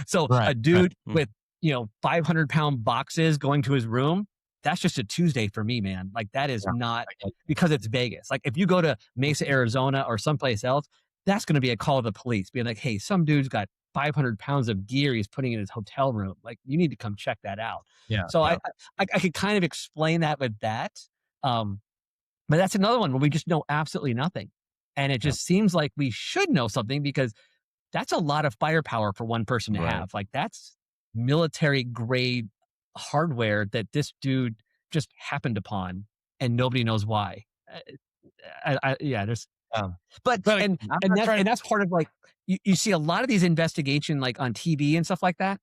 So a dude with 500-pound boxes going to his room, that's just a Tuesday for me, man. Like, that is not because it's Vegas. Like, if you go to Mesa, Arizona or someplace else, that's going to be a call to the police being like, hey, some dude's got 500 pounds of gear he's putting in his hotel room. Like, you need to come check that out. So I could kind of explain that with that. But that's another one where we just know absolutely nothing. And it just seems like we should know something because that's a lot of firepower for one person to have. Like, that's military grade hardware that this dude just happened upon and nobody knows why. That's part of, like, you see a lot of these investigations like on TV and stuff like that.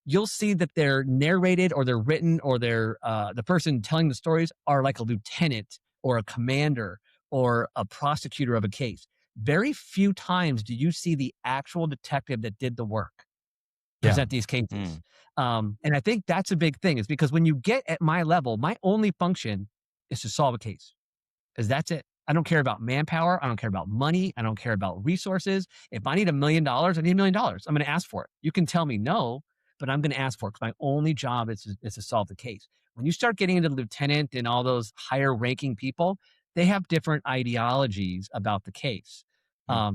You'll see that they're narrated or they're written or they're the person telling the stories are like a lieutenant or a commander or a prosecutor of a case. Very few times do you see the actual detective that did the work present these cases. And I think that's a big thing, is because when you get at my level, my only function is to solve a case, because that's it. I don't care about manpower. I don't care about money. I don't care about resources. If I need $1 million, I need $1 million. I'm going to ask for it. You can tell me no, but I'm going to ask for it because my only job is to solve the case. When you start getting into lieutenant and all those higher ranking people, they have different ideologies about the case.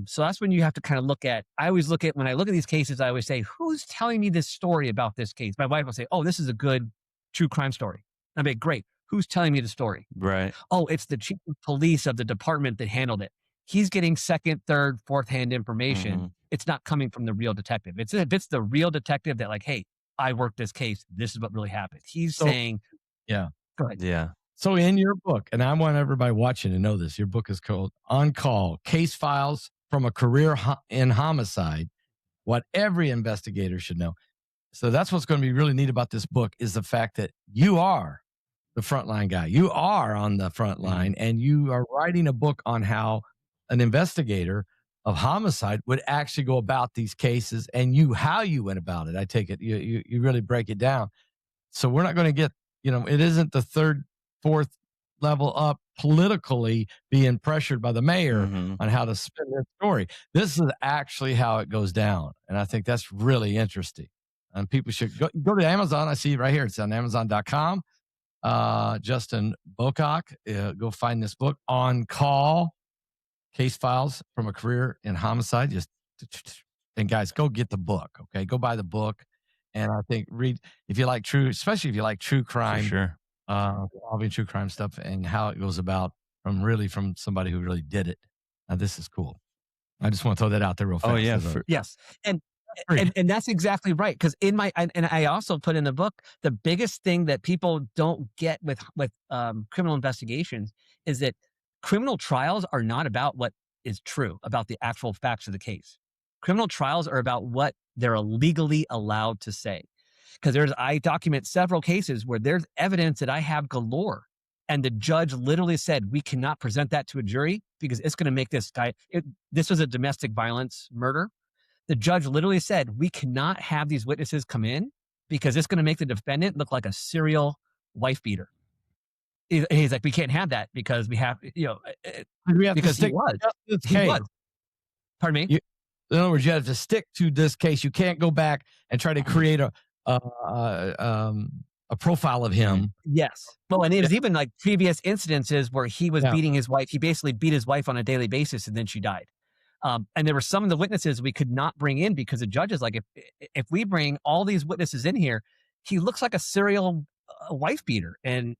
So that's when you have to kind of when I look at these cases, I always say, who's telling me this story about this case? My wife will say, oh, this is a good true crime story. I'd be like, great. Who's telling me the story? Right. Oh, it's the chief of police of the department that handled it. He's getting second, third, fourth hand information. It's not coming from the real detective. If it's the real detective that, like, hey, I worked this case, this is what really happened. He's saying, go ahead. Yeah. So in your book, and I want everybody watching to know this, your book is called On Call, Case Files from a Career in Homicide, What Every Investigator Should Know. So that's what's going to be really neat about this book, is the fact that you are the frontline guy. You are on the front line, and you are writing a book on how an investigator of homicide would actually go about these cases, and how you went about it. I take it you really break it down. So we're not going to get, it isn't the third, fourth level up politically being pressured by the mayor on how to spin their story. This is actually how it goes down. And I think that's really interesting. And people should go to Amazon. I see it right here. It's on Amazon.com. Justin Bocock. Go find this book, On Call, Case Files from a Career in Homicide. And guys, go get the book. Okay, go buy the book. And I think read if you like especially if you like true crime, For sure. involving true crime stuff and how it goes about from somebody who really did it. This is cool. I just want to throw that out there real fast. Oh yeah, yes, and that's exactly right. Because and I also put in the book, the biggest thing that people don't get with criminal investigations is that criminal trials are not about what is true about the actual facts of the case. Criminal trials are about what they're legally allowed to say. Because I document several cases where there's evidence that I have galore, and the judge literally said, we cannot present that to a jury because it's going to make this guy, this was a domestic violence murder. The judge literally said, we cannot have these witnesses come in because it's going to make the defendant look like a serial wife beater. He's like, we can't have that because we have, because he was. Pardon me? In other words, you have to stick to this case. You can't go back and try to create a profile of him. Yes. Well, and it was even like previous incidences where he was beating his wife. He basically beat his wife on a daily basis, and then she died. And there were some of the witnesses we could not bring in because the judge is like, if we bring all these witnesses in here, he looks like a serial wife beater, and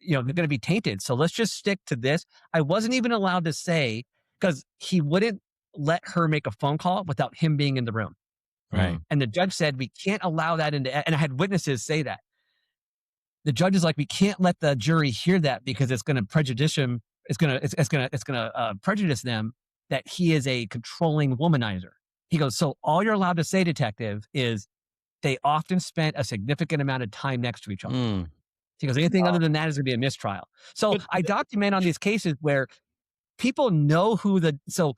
they're going to be tainted. So let's just stick to this. I wasn't even allowed to say, because he wouldn't let her make a phone call without him being in the room. Right. And the judge said, we can't allow that and I had witnesses say that. The judge is like, we can't let the jury hear that because it's going to prejudice him. It's going to prejudice them that he is a controlling womanizer. He goes, so all you're allowed to say, detective, is they often spent a significant amount of time next to each other. He goes, anything other than that is going to be a mistrial. So I document on these cases where people know so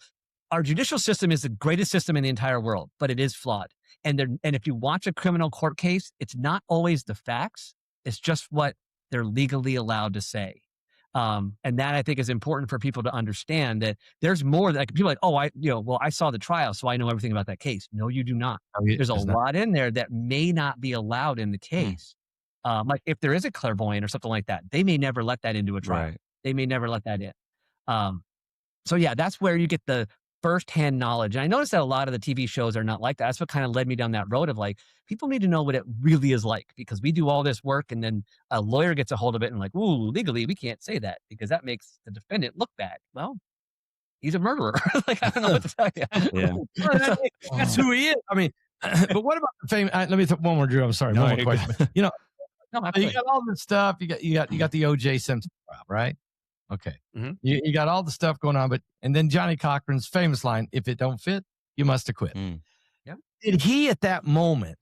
our judicial system is the greatest system in the entire world, but it is flawed. And if you watch a criminal court case, it's not always the facts. It's just what they're legally allowed to say. And that I think is important for people to understand that there's more. Like people are like, I saw the trial, so I know everything about that case. No, you do not. There's a lot in there that may not be allowed in the case. Like if there is a clairvoyant or something like that, they may never let that into a trial. Right. They may never let that in. So yeah, that's where you get the firsthand knowledge. And I noticed that a lot of the TV shows are not like that. That's what kind of led me down that road of like, people need to know what it really is like, because we do all this work and then a lawyer gets a hold of it and like, ooh, legally, we can't say that because that makes the defendant look bad. Well, he's a murderer. Like, I don't know what to tell you. Yeah. That's who he is. I mean, but what about the fame? Let me one more, Drew. I'm sorry. No, one more question. No, you got all this stuff. You got the O.J. Simpson trial, right? Okay. Mm-hmm. You got all the stuff going on, and then Johnny Cochran's famous line, if it don't fit, you must have quit. Yeah. Did he at that moment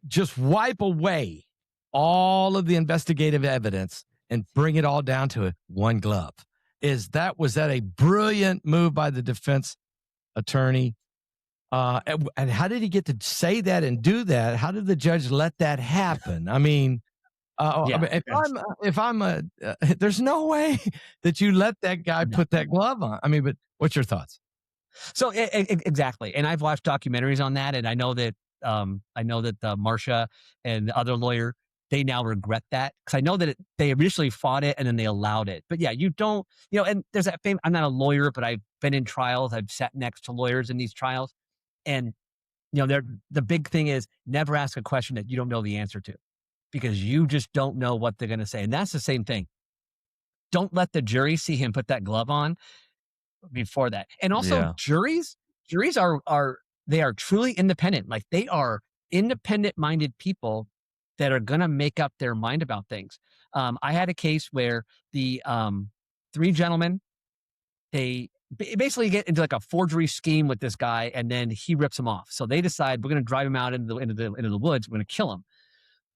just wipe away all of the investigative evidence and bring it all down to one glove? Was that a brilliant move by the defense attorney? And how did he get to say that and do that? How did the judge let that happen? I mean, there's no way that you let that guy put that glove on. I mean, but what's your thoughts? So exactly. And I've watched documentaries on that, and I know that Marcia and the other lawyer, they now regret that, because I know that they initially fought it and then they allowed it. But yeah, you don't, and there's that I'm not a lawyer, but I've been in trials. I've sat next to lawyers in these trials, and the big thing is never ask a question that you don't know the answer to, because you just don't know what they're going to say. And that's the same thing. Don't let the jury see him put that glove on before that. And also juries are truly independent. Like, they are independent minded people that are going to make up their mind about things. I had a case where the three gentlemen, they basically get into like a forgery scheme with this guy, and then he rips them off. So they decide, we're going to drive him out into the woods. We're going to kill him.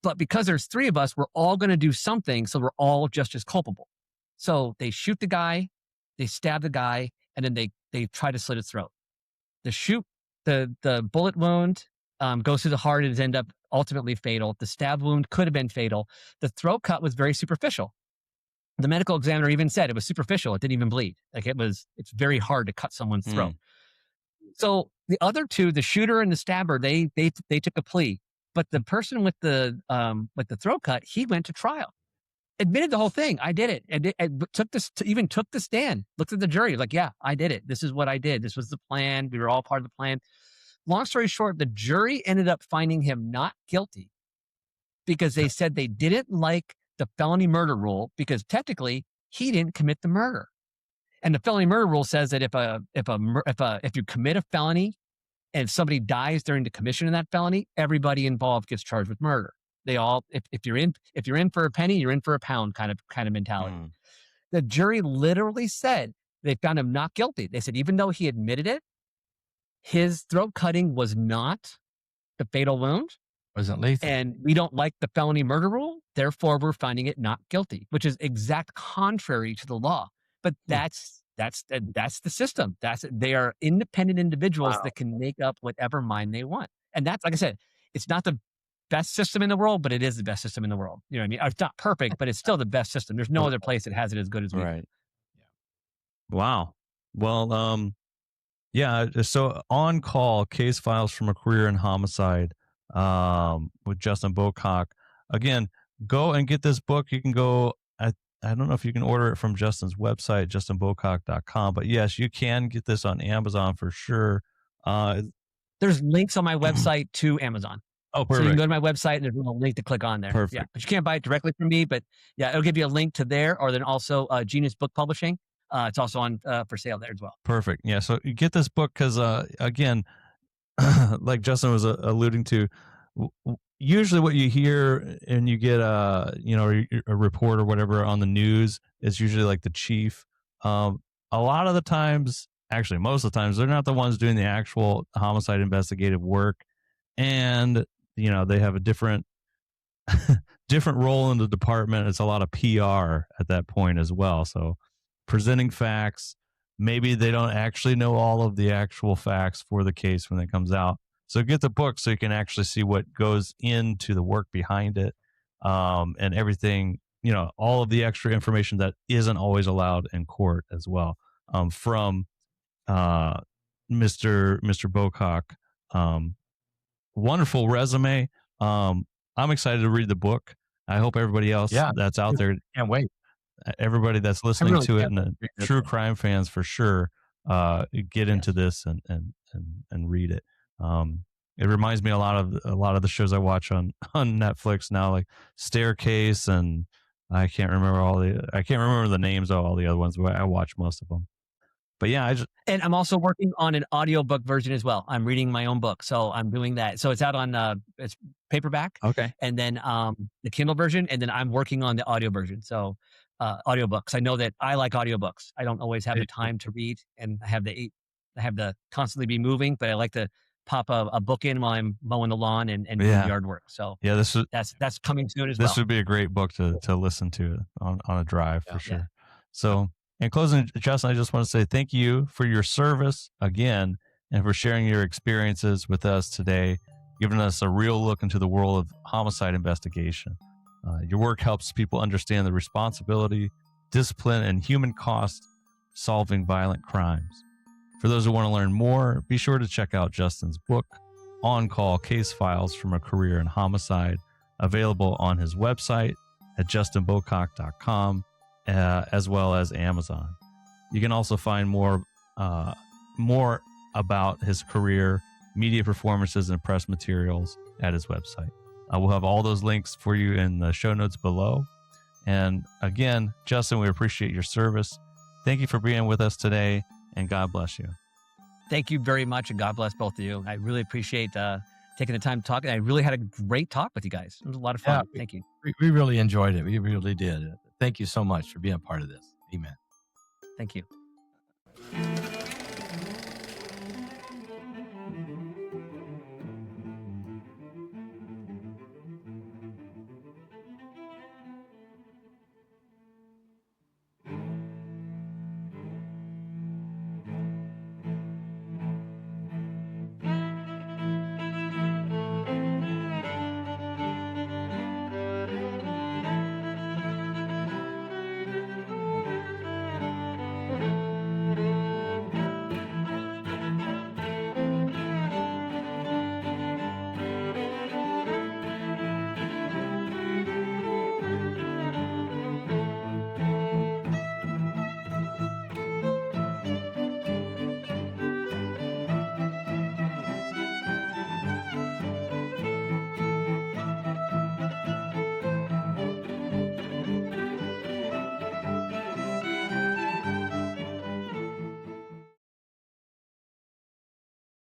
But because there's three of us, we're all going to do something, so we're all just as culpable. So they shoot the guy, they stab the guy, and then they try to slit his throat. The bullet wound goes through the heart and ends up ultimately fatal. The stab wound could have been fatal. The throat cut was very superficial. The medical examiner even said it was superficial. It didn't even bleed. Like, it's very hard to cut someone's throat. So the other two, the shooter and the stabber, they took a plea. But the person with the throat cut, he went to trial, admitted the whole thing. I did it, and took the stand, looked at the jury, like, yeah, I did it. This is what I did. This was the plan. We were all part of the plan. Long story short, the jury ended up finding him not guilty because they said they didn't like the felony murder rule because technically he didn't commit the murder. And the felony murder rule says that if you commit a felony and somebody dies during the commission of that felony, everybody involved gets charged with murder. They all, if you're in for a penny, you're in for a pound kind of mentality. The jury literally said they found him not guilty. They said even though he admitted it, his throat cutting was not the fatal wound. Wasn't lethal. And we don't like the felony murder rule. Therefore, we're finding it not guilty, which is exact contrary to the law. But that's the system. They are independent individuals that can make up whatever mind they want. And that's, like I said, it's not the best system in the world, but it is the best system in the world. You know what I mean? It's not perfect, but it's still the best system. There's no other place that has it as good as we do. Right. Wow. Well, yeah. So On Call, Case Files from a Career in Homicide, with Justin Bocock. Again, go and get this book. You can go, I don't know if you can order it from Justin's website, justinbocock.com, but yes, you can get this on Amazon for sure. There's links on my website to Amazon. Oh, perfect. So you can go to my website and there's a little link to click on there. Perfect. Yeah, but you can't buy it directly from me, but yeah, it'll give you a link to there, or then also Genius Book Publishing. It's also on for sale there as well. Perfect. Yeah. So you get this book because, again, like Justin was alluding to, usually what you hear and you get a report or whatever on the news is usually like the chief. A lot of the times, actually most of the times, they're not the ones doing the actual homicide investigative work, and they have a different role in the department. It's a lot of PR at that point as well. So presenting facts, maybe they don't actually know all of the actual facts for the case when it comes out. So get the book so you can actually see what goes into the work behind it, and everything, all of the extra information that isn't always allowed in court as well, from Mr. Bocock. Wonderful resume. I'm excited to read the book. I hope everybody else that's out there, Can't wait. everybody that's listening really to it, can't and the true crime fans for sure, get into this and read it. It reminds me a lot of the shows I watch on Netflix now, like Staircase, and I can't remember the names of all the other ones, but I watch most of them. But yeah, And I'm also working on an audiobook version as well. I'm reading my own book, so I'm doing that. So it's out on it's paperback, okay. and then the Kindle version, and then I'm working on the audio version. So audiobooks. I know that I like audiobooks. I don't always have the time to read, and I have the constantly be moving, but I like to pop a book in while I'm mowing the lawn and doing yard work. So yeah, that's coming soon as well. This would be a great book to listen to on a drive for sure. Yeah. So in closing, Justin, I just want to say thank you for your service again, and for sharing your experiences with us today, giving us a real look into the world of homicide investigation. Your work helps people understand the responsibility, discipline, and human cost solving violent crimes. For those who want to learn more, be sure to check out Justin's book, On Call, Case Files from a Career in Homicide, available on his website at justinbocock.com, as well as Amazon. You can also find more about his career, media performances, and press materials at his website. We'll have all those links for you in the show notes below. And again, Justin, we appreciate your service. Thank you for being with us today, and God bless you. Thank you very much, and God bless both of you. I really appreciate taking the time to talk. And I really had a great talk with you guys. It was a lot of fun. Thank you. We really enjoyed it. We really did. Thank you so much for being a part of this. Amen. Thank you.